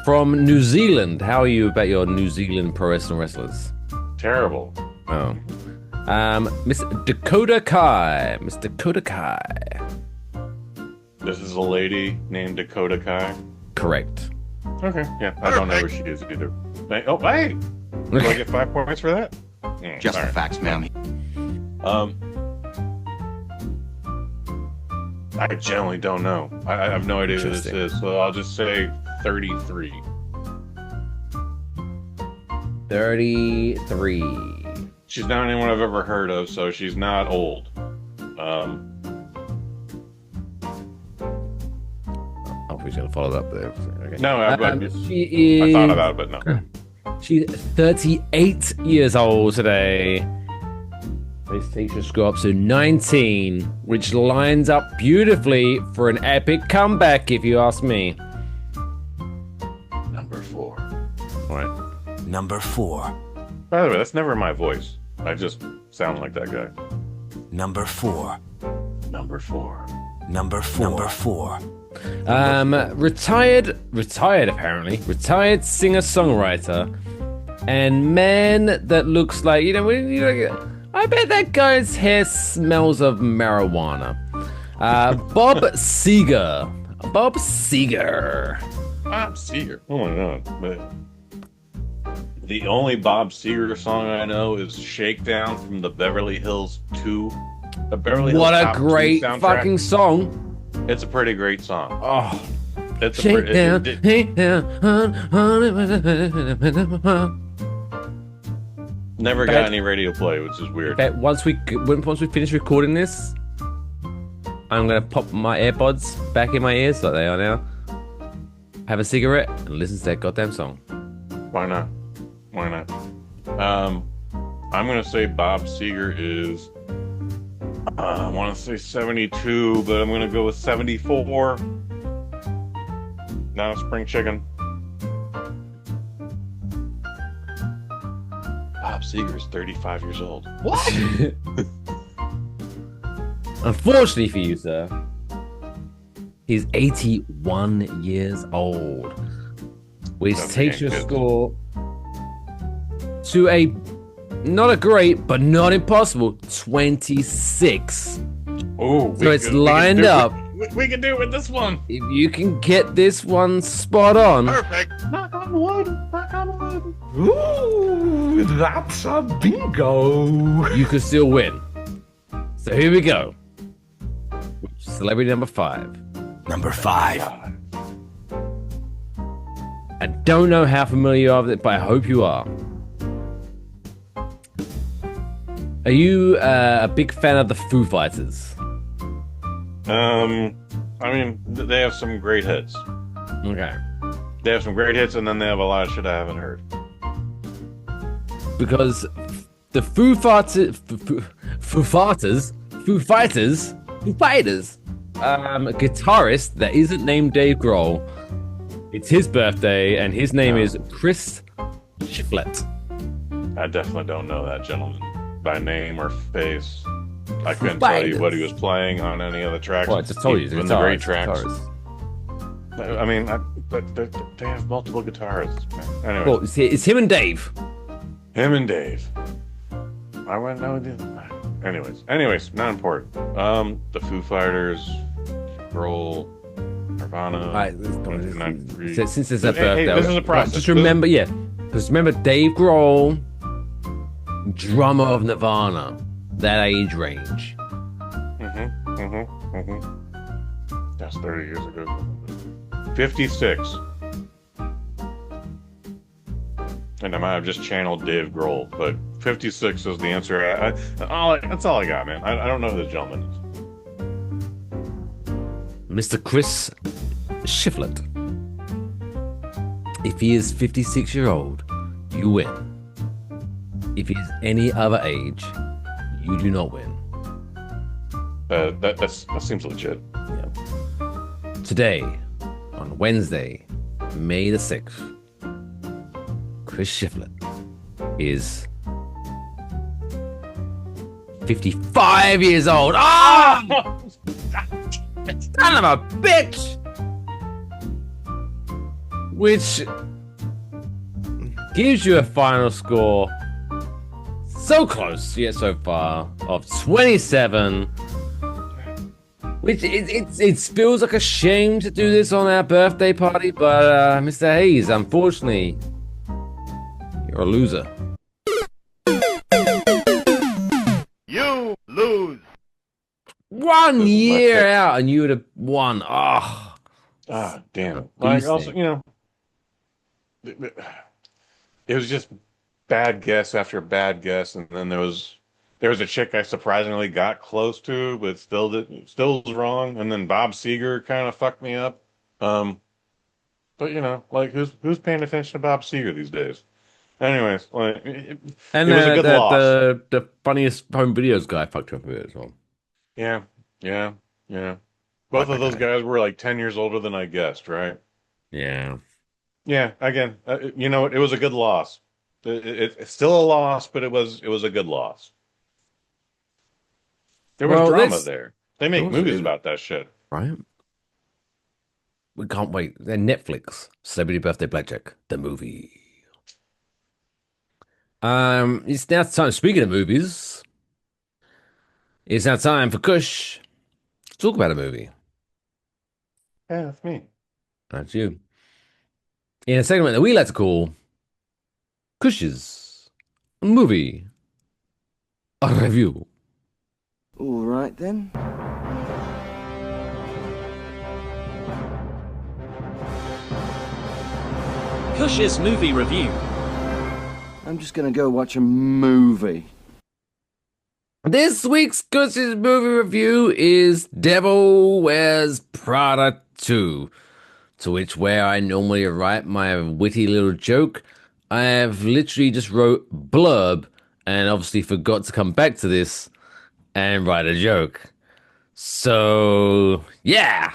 from New Zealand. How are you about your New Zealand professional wrestlers? Terrible. Oh. Miss Dakota Kai. Miss Dakota Kai. This is a lady named Dakota Kai. Correct. Okay. Yeah, I don't know who she is either. Oh, hey! Do I get 5 points for that? Just the sorry. facts, ma'am. I generally don't know. I have no idea who this is, so I'll just say 33. 33. She's not anyone I've ever heard of, so she's not old. Oh, we're going to follow up there. Okay. No, she is... I thought about it, but no. She's 38 years old today. This takes your score up to 19, which lines up beautifully for an epic comeback, if you ask me. Number 4. All right. Number 4. By the way, that's never my voice. I just sound like that guy. Number 4. Number 4. Number 4. Number 4. Retired apparently. Retired singer-songwriter. And man that looks like, I bet that guy's hair smells of marijuana. Bob Seger. Bob Seger. Bob Seger. Oh my god. But the only Bob Seger song I know is Shakedown from the Beverly Hills 2. The Beverly Hills What a Top 2 great soundtrack. fucking song. It's a pretty great song. Oh. It's a Shakedown. never got any radio play, which is weird. In fact, once we finish recording this, I'm gonna pop my AirPods back in my ears like they are now, have a cigarette, and listen to that goddamn song. Why not? Why not? I'm gonna say Bob Seger is. I want to say 72, but I'm gonna go with 74. Now Spring Chicken. Bob Seger is 35 years old. What? Unfortunately for you, sir, he's 81 years old, which That's takes your good. score to a not a great, but not impossible 26. Oh, So it's lined up. We can do it with this one. If you can get this one spot on, Perfect. Knock on wood. Knock on wood. Ooh, that's a bingo. you could still win. So here we go. Celebrity number 5. Number 5. I don't know how familiar you are with it, but I hope you are. Are you a big fan of the Foo Fighters? I mean, they have some great hits. Okay. They have some great hits, and then they have a lot of shit I haven't heard. Because the Foo Fighters, guitarist that isn't named Dave Grohl, it's his birthday, and his name is Chris Shiflett. I definitely don't know that gentleman by name or face. I couldn't tell you what he was playing on any of the tracks. Well, I just told you, Even the great tracks. I mean, but they have multiple guitarists. Anyway, Well, it's him and Dave. him and Dave. I wouldn't know. Anyways, not important. The Foo Fighters, Grohl, Nirvana. All right, 1993. since it's a Hey, birthday, this is a process. just remember, because remember Dave Grohl, drummer of Nirvana, that age range. That's 30 years ago. 56. And I might have just channeled Dave Grohl, but 56 is the answer. That's all I got, man. I don't know who the gentleman is. Mr. Chris Shiflett. If he is 56-year-old, you win. If he is any other age, you do not win. That seems legit. Today, on Wednesday, May the 6th, Chris Shiflett is 55 years old. Ah! Son of a bitch! Which gives you a final score so close yet so far of 27. Which it feels like a shame to do this on our birthday party, but Mr. Hayes, unfortunately, you're a loser. You lose. 1 This is my year pick. out, and you would have won. Oh, Ah, damn it. Goose Like, also, thing. you know, it was just bad guess after bad guess, and then there was a chick I surprisingly got close to, but still was wrong, and then Bob Seger kind of fucked me up. But you know, like who's paying attention to Bob Seger these days? Anyways, like and it was a good loss. the funniest home videos guy fucked up a bit as well. Yeah, yeah, yeah. Both of those guys were like 10 years older than I guessed, right? Yeah. Yeah, again, you know, it was a good loss. It's still a loss, but it was a good loss. There was Well, drama there. They make there was- movies about that shit. Right? We can't wait. They're Netflix. Celebrity Birthday Blackjack, the movie. It's now time. Speaking of movies, it's now time for Kush to talk about a movie. Yeah, that's me. That's you. In a segment that we like to call Kush's Movie Review. All right then. Kush's movie review. I'm just gonna go watch a movie. This week's Kush's movie review is Devil Wears Prada 2. To which, where I normally write my witty little joke, I have literally just wrote blurb and obviously forgot to come back to this and write a joke. So, yeah.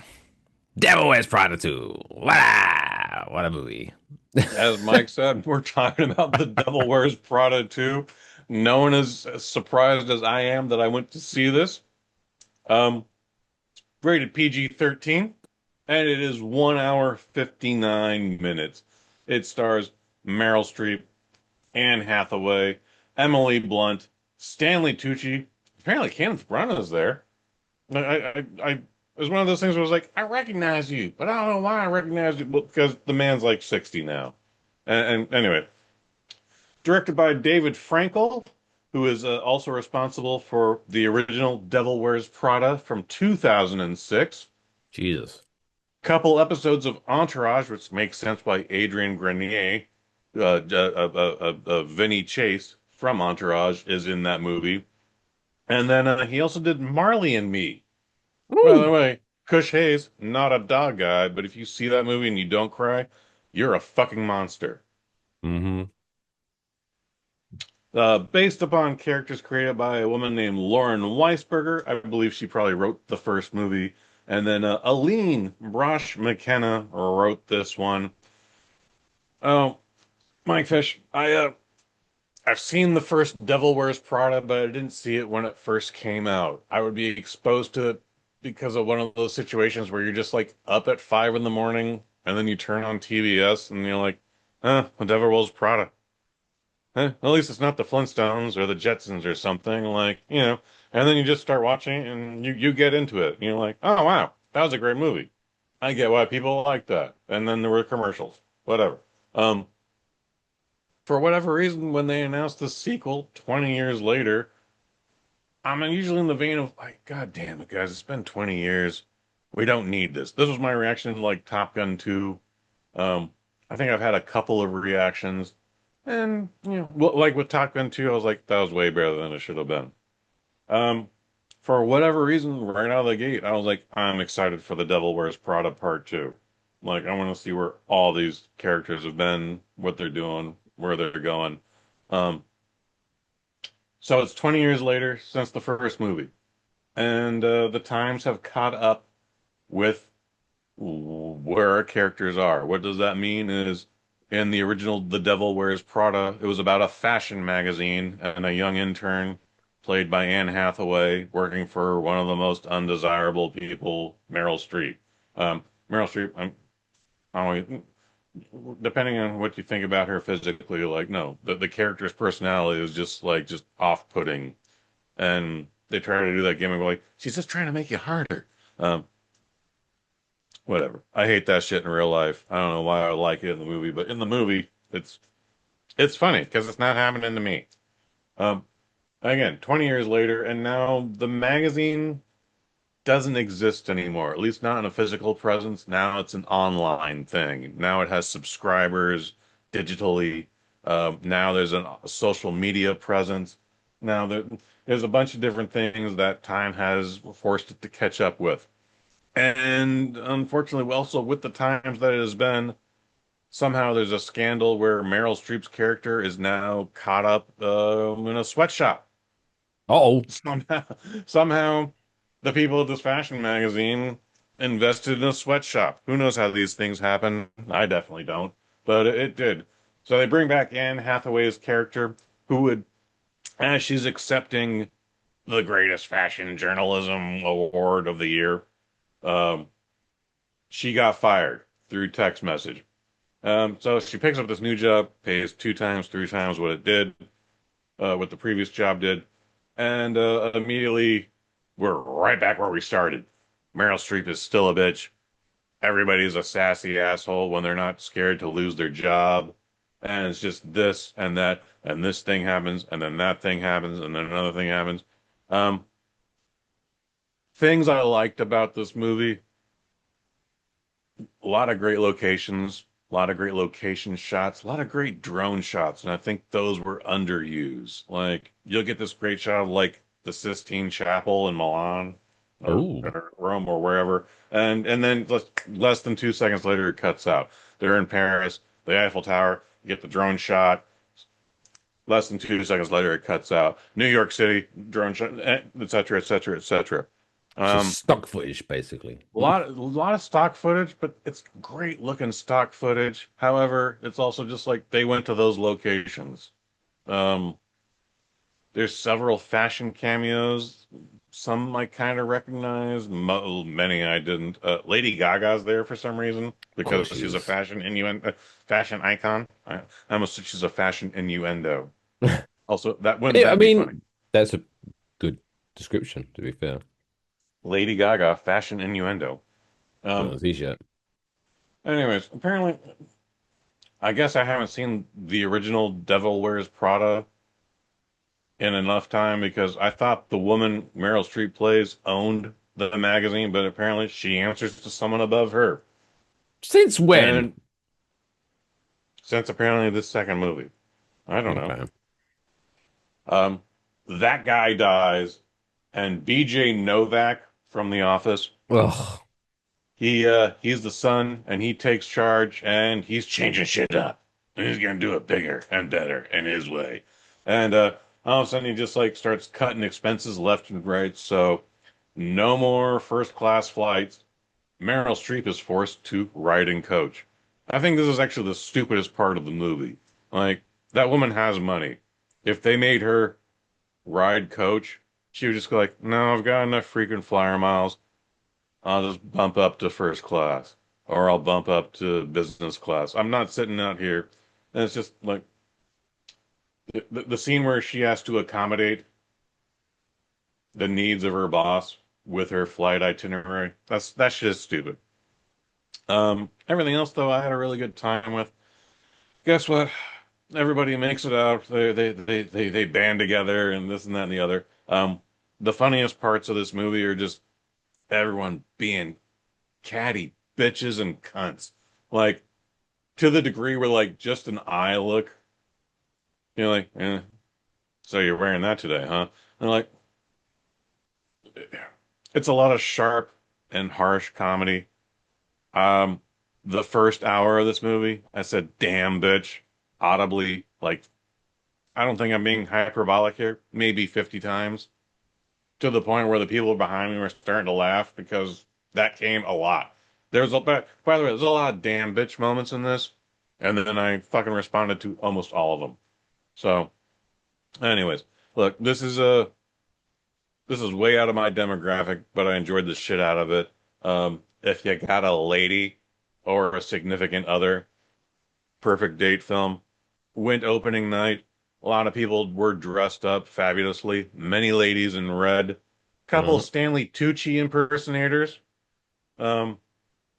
Devil Wears Prada 2. Wow. What a movie. As Mike said, we're talking about The Devil Wears Prada 2. No one is as surprised as I am that I went to see this. Rated PG-13, and it is 1 hour 59 minutes. It stars Meryl Streep, Anne Hathaway, Emily Blunt, Stanley Tucci. Apparently, Kenneth Branagh's there. It was one of those things where I was like, I recognize you, but I don't know why I recognize you. Well, because the man's like 60 now. And anyway, directed by David Frankel, who is also responsible for the original Devil Wears Prada from 2006. Jesus. Couple episodes of Entourage, which makes sense by Adrian Grenier. Vinny Chase from Entourage is in that movie. And then he also did Marley and Me. By the way, Kush Hayes, not a dog guy, but if you see that movie and you don't cry, you're a fucking monster. Mm-hmm. Based upon characters created by a woman named Lauren Weisberger. I believe she probably wrote the first movie. And then Aline Brosh McKenna wrote this one. Oh, Mike Fish, I've seen the first Devil Wears Prada, but I didn't see it when it first came out. I would be exposed to it because of one of those situations where you're just like up at 5 in the morning and then you turn on TBS and you're like, the Devil Wears Prada. At least it's not the Flintstones or the Jetsons or something, like, you know. And then you just start watching and you get into it. And you're like, oh, wow, that was a great movie. I get why people like that. And then there were commercials, whatever. For whatever reason, when they announced the sequel 20 years later, I'm usually in the vein of like, God damn it, guys, it's been 20 years. We don't need this. This was my reaction to like Top Gun 2. I think I've had a couple of reactions. And, you know, like with Top Gun 2, I was like, that was way better than it should have been. For whatever reason, right out of the gate, I was like, I'm excited for The Devil Wears Prada Part 2. Like, I want to see where all these characters have been, what they're doing, where they're going. So it's 20 years later since the first movie. And the times have caught up with where our characters are. What does that mean is in the original The Devil Wears Prada, it was about a fashion magazine and a young intern played by Anne Hathaway, working for one of the most undesirable people, Meryl Streep. Meryl Streep, I don't, depending on what you think about her physically, like, no, the character's personality is just off-putting, and they try to do that gimmick like she's just trying to make you harder. Um, Whatever. I hate that shit in real life. I don't know why I like it in the movie, but in the movie, it's funny because it's not happening to me. Um, Again, 20 years later, and now the magazine doesn't exist anymore, at least not in a physical presence. Now it's an online thing. Now it has subscribers digitally. Now there's a social media presence. Now there's a bunch of different things that time has forced it to catch up with. And unfortunately, also with the times that it has been, somehow there's a scandal where Meryl Streep's character is now caught up in a sweatshop. Oh, Somehow, the people at this fashion magazine invested in a sweatshop. Who knows how these things happen? I definitely don't, but it did. So they bring back Anne Hathaway's character, who would, as she's accepting the greatest fashion journalism award of the year, she got fired through text message. So she picks up this new job, pays 2 times, 3 times what it did, what the previous job did, and immediately we're right back where we started. Meryl Streep is still a bitch. Everybody's a sassy asshole when they're not scared to lose their job. And it's just this and that, and this thing happens, and then that thing happens, and then another thing happens. Things I liked about this movie, a lot of great locations, a lot of great location shots, a lot of great drone shots, and I think those were underused. Like, you'll get this great shot of, like, the Sistine Chapel in Milan, or Rome, or wherever, and then less than 2 seconds later, it cuts out. They're in Paris, the Eiffel Tower, you get the drone shot. Less than 2 seconds later, it cuts out. New York City, drone shot, et cetera, et cetera, et cetera. stock footage, basically. A lot of stock footage, but it's great looking stock footage. However, it's also just like they went to those locations. There's several fashion cameos. Some I kind of recognize. Many I didn't. Lady Gaga's there for some reason because she's a fashion icon. I almost said she's a fashion innuendo. Also, that wouldn't. I that be mean, funny? that's a good description, to be fair. Lady Gaga, fashion innuendo. T-shirt. Anyways, apparently, I guess I haven't seen the original Devil Wears Prada in enough time because I thought the woman Meryl Streep plays owned the magazine, but apparently she answers to someone above her. Since when? And since apparently this second movie. I don't know. That guy dies, and BJ Novak from The Office, Ugh. he's the son, and he takes charge, and he's changing shit up. And he's gonna do it bigger and better in his way. And all of a sudden he just like starts cutting expenses left and right. So no more first class flights. Meryl Streep is forced to ride and coach. I think this is actually the stupidest part of the movie. Like, that woman has money. If they made her ride coach, she would just go like, no, I've got enough frequent flyer miles. I'll just bump up to first class, or I'll bump up to business class. I'm not sitting out here. And it's just like the scene where she has to accommodate the needs of her boss with her flight itinerary. That shit is stupid. Everything else though, I had a really good time with. Guess what? Everybody makes it out. They band together and this and that and the other. The funniest parts of this movie are just everyone being catty bitches and cunts. Like, to the degree where like just an eye look, you're like, so you're wearing that today, huh? And like, it's a lot of sharp and harsh comedy. The first hour of this movie, I said, damn bitch, audibly, like, I don't think I'm being hyperbolic here, maybe 50 times, to the point where the people behind me were starting to laugh because that came a lot. By the way, there's a lot of damn bitch moments in this, and then I fucking responded to almost all of them. So, anyways, look, this is is way out of my demographic, but I enjoyed the shit out of it. If you got a lady or a significant other, perfect date film. Went opening night. A lot of people were dressed up fabulously. Many ladies in red. Couple of Stanley Tucci impersonators. Um,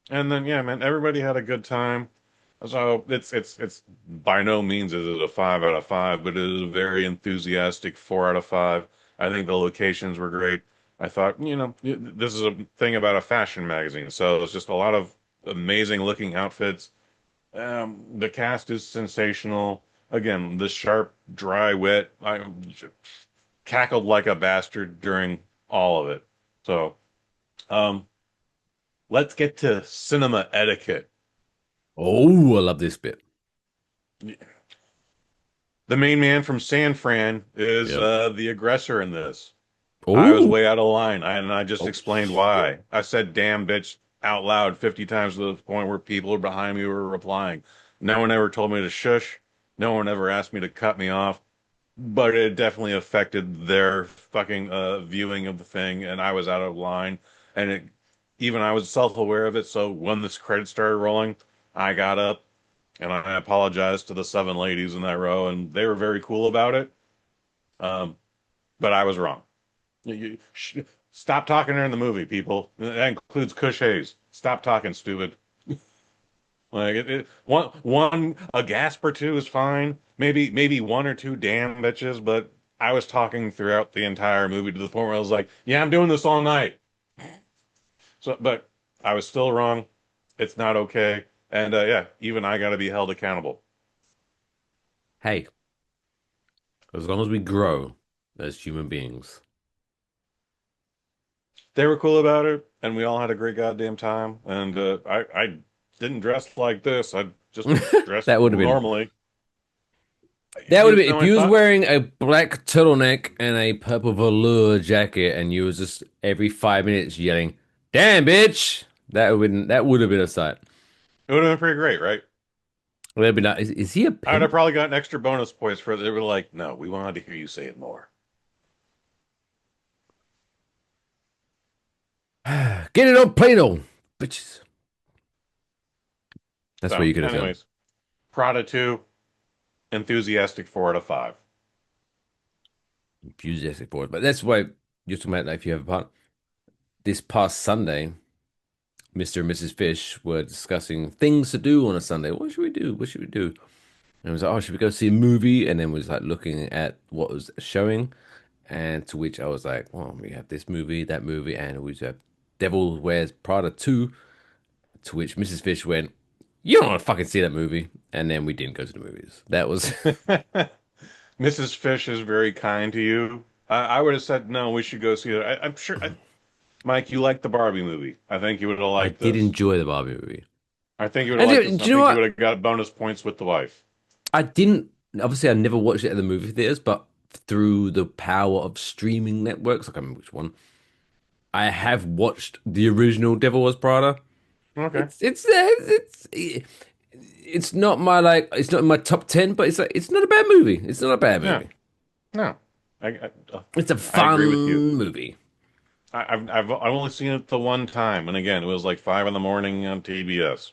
and then yeah, man, everybody had a good time. So it's by no means is it a 5 out of 5, but it is a very enthusiastic 4 out of 5. I think the locations were great. I thought, this is a thing about a fashion magazine, so it's just a lot of amazing looking outfits. The cast is sensational. Again, the sharp, dry wit. I cackled like a bastard during all of it. So, um, let's get to cinema etiquette. Oh, I love this bit. The main man from San Fran is Yep. the aggressor in this. I was Oh, way out of line, and I just explained why. I said "damn bitch" out loud 50 times to the point where people behind me were replying. No one ever told me to shush. No one ever asked me to cut me off. But it definitely affected their fucking viewing of the thing, and I was out of line. And even I was self-aware of it. So when this credit started rolling, I got up and I apologized to the 7 ladies in that row, and they were very cool about it. Um, but I was wrong. Stop talking during the movie, people. That includes Kush Hayes. Stop talking, stupid. Like one a gasp or two is fine. Maybe one or two damn bitches, but I was talking throughout the entire movie to the point where I was like, "Yeah, I'm doing this all night." So, but I was still wrong. It's not okay, and yeah, even I got to be held accountable. hey, as long as we grow as human beings. They were cool about it, and we all had a great goddamn time. And I didn't dress like this. I just dressed That would have been normally. that would have been if I you was thought wearing a black turtleneck and a purple velour jacket and you was just every 5 minutes yelling, "Damn bitch!" That would have been a sight. it would have been pretty great, right? They'd be like, is he a I would have pimp? probably gotten extra bonus points for it. They were like, "No, we wanted to hear you say it more." Get it on Plano, bitches. That's what So, you could have done. anyways, Prada 2, enthusiastic 4 out of 5. Enthusiastic for it. But that's why you're talking about like, if you have a partner. This past Sunday, Mr. and Mrs. Fish were discussing things to do on a Sunday. What should we do? What should we do? And it was like, oh, should we go see a movie? And then we was like looking at what was showing. And to which I was like, well, we have this movie, that movie, and we have Devil Wears Prada 2. To which Mrs. Fish went, you don't want to fucking see that movie. And then we didn't go to the movies. That was, Mrs. Fish is very kind to you. I would have said no. We should go see it. I'm sure, Mike, you liked the Barbie movie. I think you would have I liked did this. enjoy the Barbie movie. I think you would have And liked do, this. do I you know think you would what? have got bonus points with the wife. I didn't, obviously, I never watched it at the movie theaters, but through the power of streaming networks, I can't remember which one, I have watched the original Devil Wears Prada. Okay. It's not my like it's not in my top 10, but it's not a bad movie. It's not a bad Yeah. movie. No. I, I, It's a I agree with fun you. movie. I've only seen it the one time, and again, it was like 5 in the morning on TBS.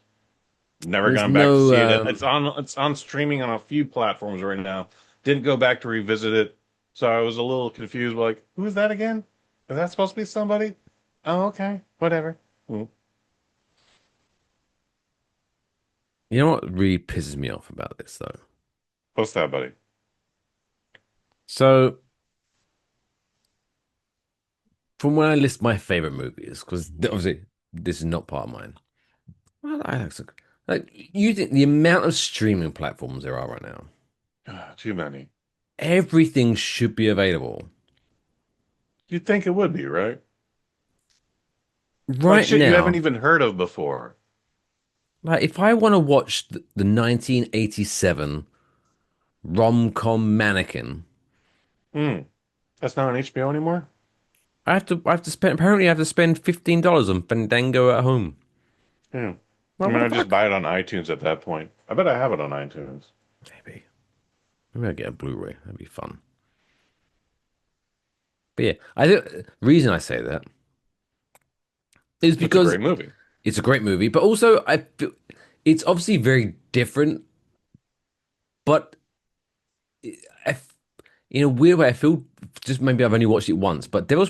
Never There's gone back to no see it. It's on streaming on a few platforms right now. Didn't go back to revisit it, so I was a little confused. Like, who is that again? Is that supposed to be somebody? Oh, okay, whatever. Hmm. You know what really pisses me off about this though? What's that, buddy? So from when I list my favorite movies, because obviously this is not part of mine. Well, like you think the amount of streaming platforms there are right now, Too many. everything should be available You'd think it would be, right? Like right shit you haven't now. even heard of before. Like if I want to watch the 1987 rom-com Mannequin, Hmm. That's not on HBO anymore? I have to spend apparently I have to spend $15 on Fandango at home. Yeah. I Well, mean, what I the just fuck? buy it on iTunes at that point. I bet I have it on iTunes. Maybe. Maybe I'll get a Blu-ray. That'd be fun. But yeah, I think the reason I say that is It's a because great movie. it's a great movie, but also I feel it's obviously very different, but I, in a weird way, I feel just maybe I've only watched it once, but Devil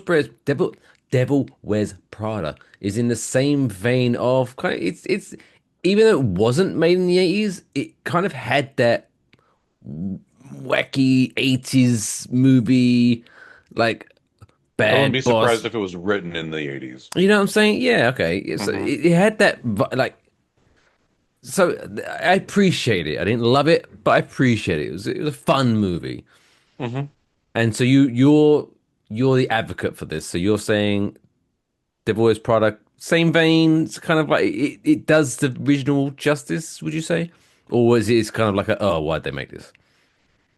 Wears Prada is in the same vein of kind of it's even though it wasn't made in the 80s, it kind of had that wacky 80s movie like I wouldn't be bad surprised boss. if it was written in the 80s. You know what I'm saying? Yeah, okay. So Hmm. it had that like so I appreciate it. I didn't love it, but I appreciate it. It was a fun movie. Hmm. And so you're the advocate for this. So you're saying Devil Wears Prada, same vein, it's kind of like it does the original justice, would you say? Or is it's kind of like a, oh, why'd they make this?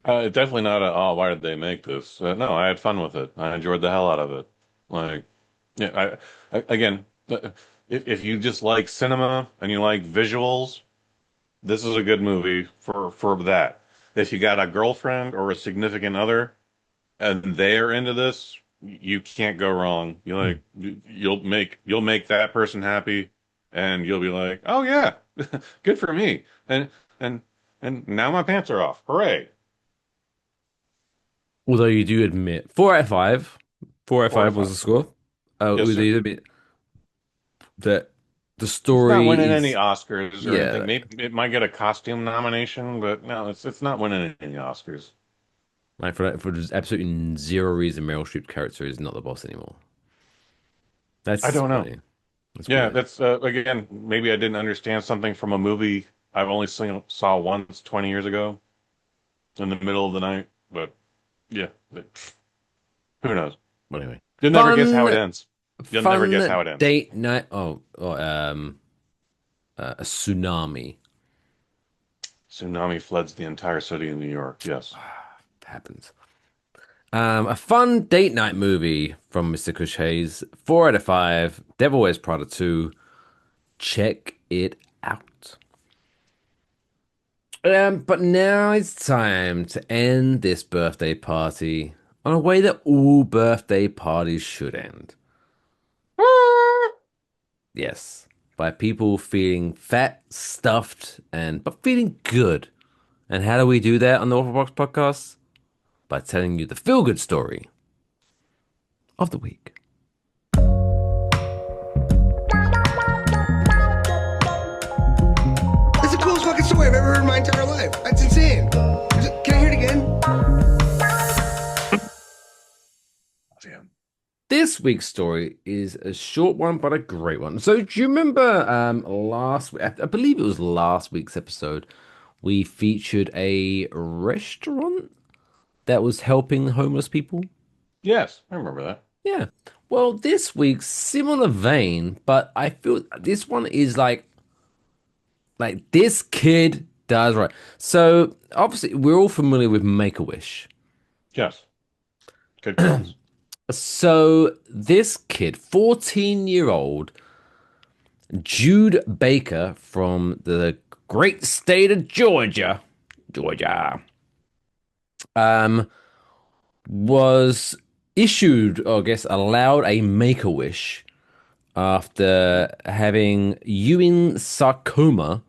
Definitely not a, oh, why did they make this? No, I had fun with it. I enjoyed the hell out of it. Like, yeah, again, if you just like cinema and you like visuals, this is a good movie for that. If you got a girlfriend or a significant other and they're into this, you can't go wrong. You'll make that person happy, and you'll be like, oh yeah, good for me. And and now my pants are off. Hooray! Although you do admit, 4 out of 5, 4 out of 5 was Horrified. the score. Oh, Yes, although sir. you admit that the It's not story winning any is, Oscars or yeah, anything. Maybe it might get a costume nomination, but no, it's not winning any Oscars. like for just absolutely zero reason, Meryl Streep's character is not the boss anymore. I That's don't know. funny. That's Yeah, weird. that's again, maybe I didn't understand something from a movie I've only saw once 20 years ago in the middle of the night. But yeah, who knows? But anyway, You'll never guess how it fun, ends. You'll never guess how fun it ends. date night. Oh, a tsunami Tsunami floods the entire city of New York. Yes. happens. A fun date night movie from Mr. Kush Hayes. 4 out of 5. Devil Wears Prada 2. Check it out. But now it's time to end this birthday party on a way that all birthday parties should end. Yes, by people feeling fat, stuffed, and but feeling good. And how do we do that on the Waffle Box Podcast? By telling you the feel-good story of the week. That's the coolest fucking story I've ever heard in my entire life. That's insane. Can I hear it again? Damn. This week's story is a short one, but a great one. So, do you remember last week? I believe it was last week's episode. We featured a restaurant that was helping homeless people. Yes, I remember that. Yeah. Well, this week's similar vein, but I feel this one is like this kid does right. So obviously we're all familiar with Make-A-Wish. Yes. Good calls. So this kid, 14-year-old Jude Baker from the great state of Georgia, was issued, or I guess allowed a Make-A-Wish after having Ewing sarcoma.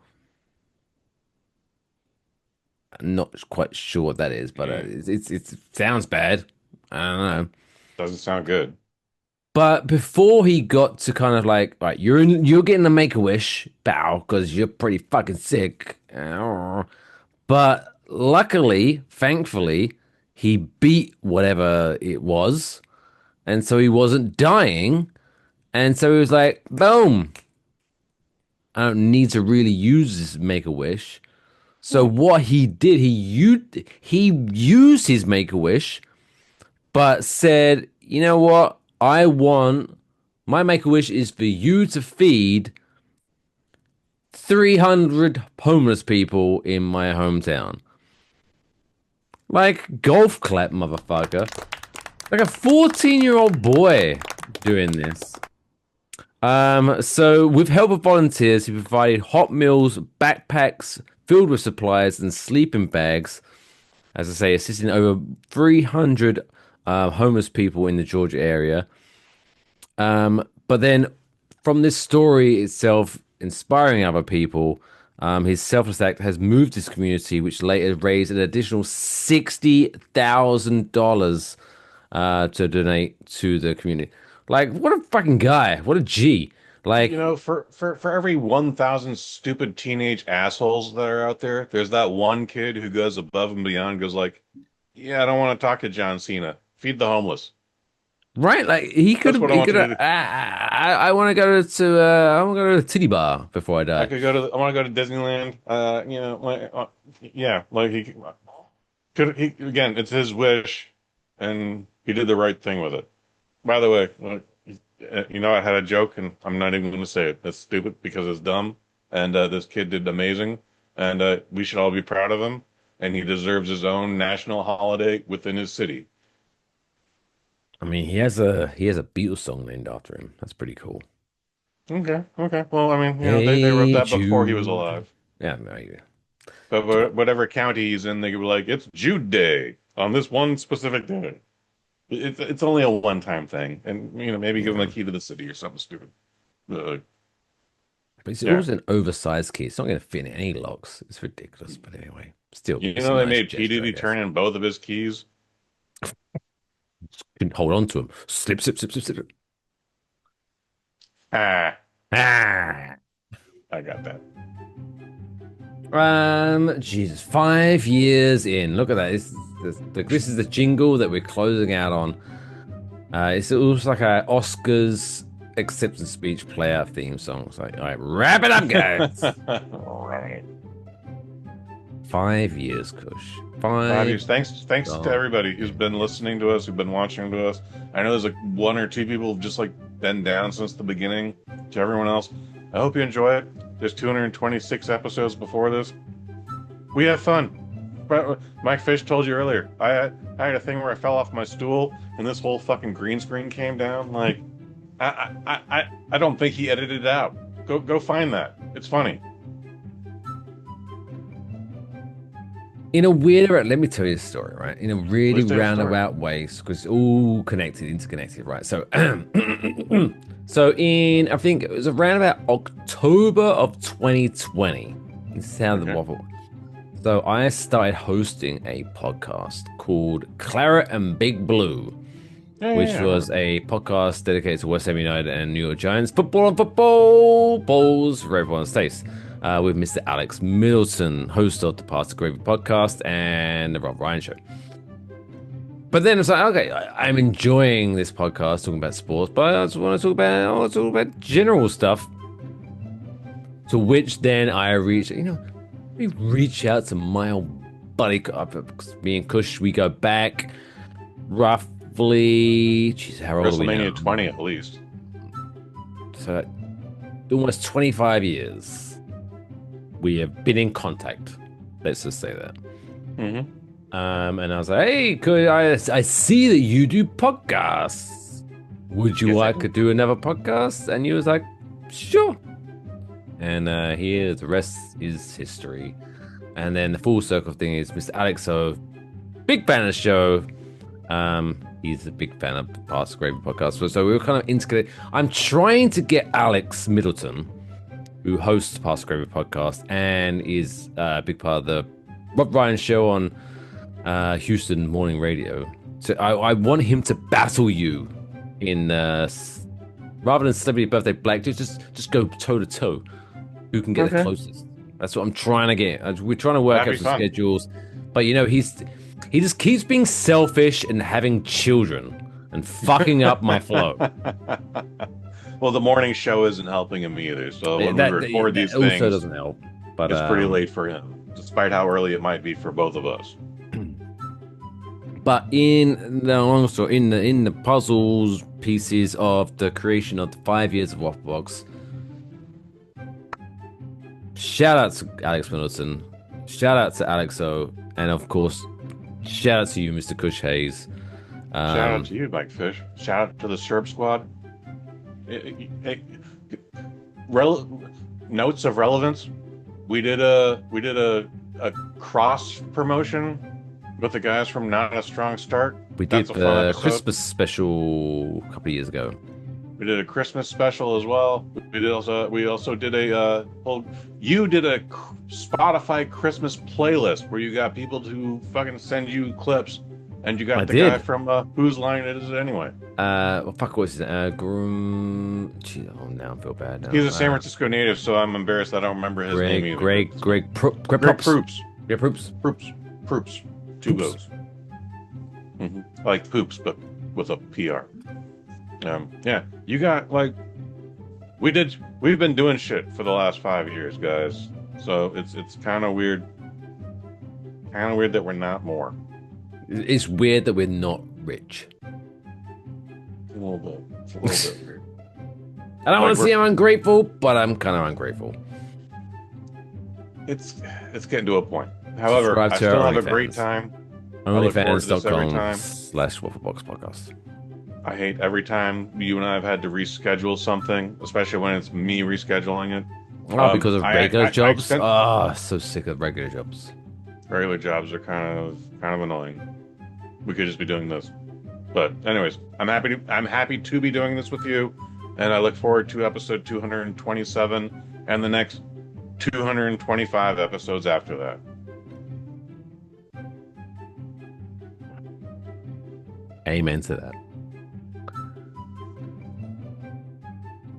I'm not quite sure what that is, but it sounds bad. I don't know. Doesn't sound good. But before he got to kind of like, right, you're getting a Make-A-Wish, bow, because you're pretty fucking sick. But luckily, thankfully, he beat whatever it was, and so he wasn't dying. And so he was like, boom, I don't need to really use this Make-A-Wish. So what he did, he used his Make-A-Wish, but said, you know what? My Make-A-Wish is for you to feed 300 homeless people in my hometown. Like, golf clap, motherfucker. Like a 14-year-old boy doing this. So with help of volunteers, he provided hot meals, backpacks filled with supplies, and sleeping bags. As I say, assisting over 300 homeless people in the Georgia area. But then from this story itself, inspiring other people, his selfless act has moved his community, which later raised an additional $60,000 to donate to the community. Like, what a fucking guy! What a G! Like, for every 1,000 stupid teenage assholes that are out there, there's that one kid who goes above and beyond, goes like, "Yeah, I don't want to talk to John Cena. Feed the homeless." right? Like he could. That's what I He want could. you to do. I want to go to. I want to go to the titty bar before I die. I want to go to Disneyland. Yeah, like he could. He again, it's his wish, and he did the right thing with it. By the way, I had a joke, and I'm not even going to say it. That's stupid because it's dumb. And this kid did amazing, and we should all be proud of him. And he deserves his own national holiday within his city. I mean, he has a Beatles song named after him. That's pretty cool. Okay. Well, I mean, they wrote that before he was alive. Yeah, no, yeah. But whatever county he's in, they could be like, it's Jude Day on this one specific day. It's only a one-time thing, and maybe give him a key to the city or something stupid. But it's always an oversized key. It's not going to fit in any locks. It's ridiculous. But anyway, still. They made P. Diddy turn in both of his keys. Can hold on to him. Slip. I got that. Jesus, 5 years in. Look at that. This is the jingle that we're closing out on. It's almost like a Oscars acceptance speech playout theme song. It's like, all right, wrap it up, guys. 5 years, Kush. 5 years. Thanks to everybody who's been listening to us, who've been watching to us. I know there's like one or two people who've just like been down since the beginning. To everyone else, I hope you enjoy it. There's 226 episodes before this. We have fun. But Mike Fish told you earlier, I had a thing where I fell off my stool and this whole fucking green screen came down. Like, I don't think he edited it out. Go find that. It's funny. In a weird, let me tell you a story, right? In a really roundabout way, because it's all interconnected, right? So, I think it was around about October of 2020. This is how the waffle. So I started hosting a podcast called Claret and Big Blue, which was a podcast dedicated to West Ham United and New York Giants football and football balls for everyone's taste. With Mr. Alex Middleton, host of the Pasta Gravy podcast and the Rob Ryan Show. But then it's like, okay, I'm enjoying this podcast talking about sports, but I just want to talk about general stuff. To which then I reach out to my old buddy. Me and Kush, we go back roughly. Jeez, how old are we now? WrestleMania 20 at least. So almost 25 years. We have been in contact. Let's just say that. Mm-hmm. And I was like, hey, I see that you do podcasts. Would you like to do another podcast? And he was like, sure. And here, the rest is history. And then the full circle thing is Mr. Alex O, big fan of the show. He's a big fan of the Past Gravy podcast. So we were kind of integrated. I'm trying to get Alex Middleton, who hosts Past Gravy podcast and is a big part of the Rob Ryan show on Houston morning radio. So I want him to battle you in rather than Celebrity Birthday Black. Just go toe to toe. Who can get the closest? That's what I'm trying to get. We're trying to work out some schedules, but he just keeps being selfish and having children and fucking up my flow. Well, the morning show isn't helping him either. So when we record these things, also doesn't help. But it's pretty late for him, despite how early it might be for both of us. But in the puzzles pieces of the creation of the 5 years of Waffle Box, shout out to Alex Middleton, shout out to Alex O, and of course, shout out to you, Mr. Kush Hayes. Shout out to you, Mike Fish. Shout out to the Serb Squad. Notes of relevance. We did a cross promotion with the guys from Not a Strong Start. We did That's a fun the episode. Christmas special a couple of years ago. We did a Christmas special as well. We also did a you did a Spotify Christmas playlist where you got people to fucking send you clips, and you got guy from Whose Line It Is It Anyway? Fuck, what's his name? Gee, oh, now I feel bad now. He's a San Francisco native, so I'm embarrassed I don't remember his name either. Greg Proops. Yeah, Proops. Proops. Two O's. Like poops, but with a PR. Yeah, you got like we've been doing shit for the last 5 years, guys. So it's kind of weird. Kind of weird that we're not more. It's weird that we're not rich. A little bit. It's a little bit weird. I don't want to say I'm ungrateful, but I'm kind of ungrateful. It's getting to a point. However, I still have a great time. OnlyFans.com/Waffle Box Podcast. I hate every time you and I have had to reschedule something, especially when it's me rescheduling it. Oh, because of regular jobs? So sick of regular jobs. Regular jobs are kind of annoying. We could just be doing this. But anyways, I'm happy to be doing this with you, and I look forward to episode 227 and the next 225 episodes after that. Amen to that.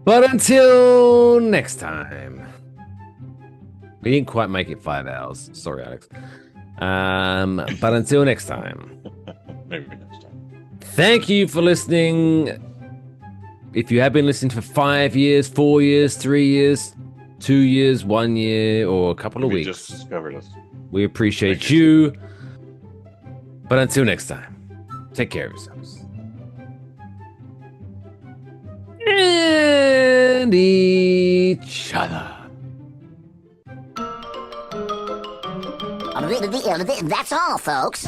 But until next time, we didn't quite make it 5 hours. Sorry, Alex. But until next time, Maybe next time. Thank you for listening. If you have been listening for 5 years, 4 years, 3 years, 2 years, 1 year, or a couple of weeks, just discovered us. We appreciate you. But until next time, take care of yourselves. And each other. That's all, folks.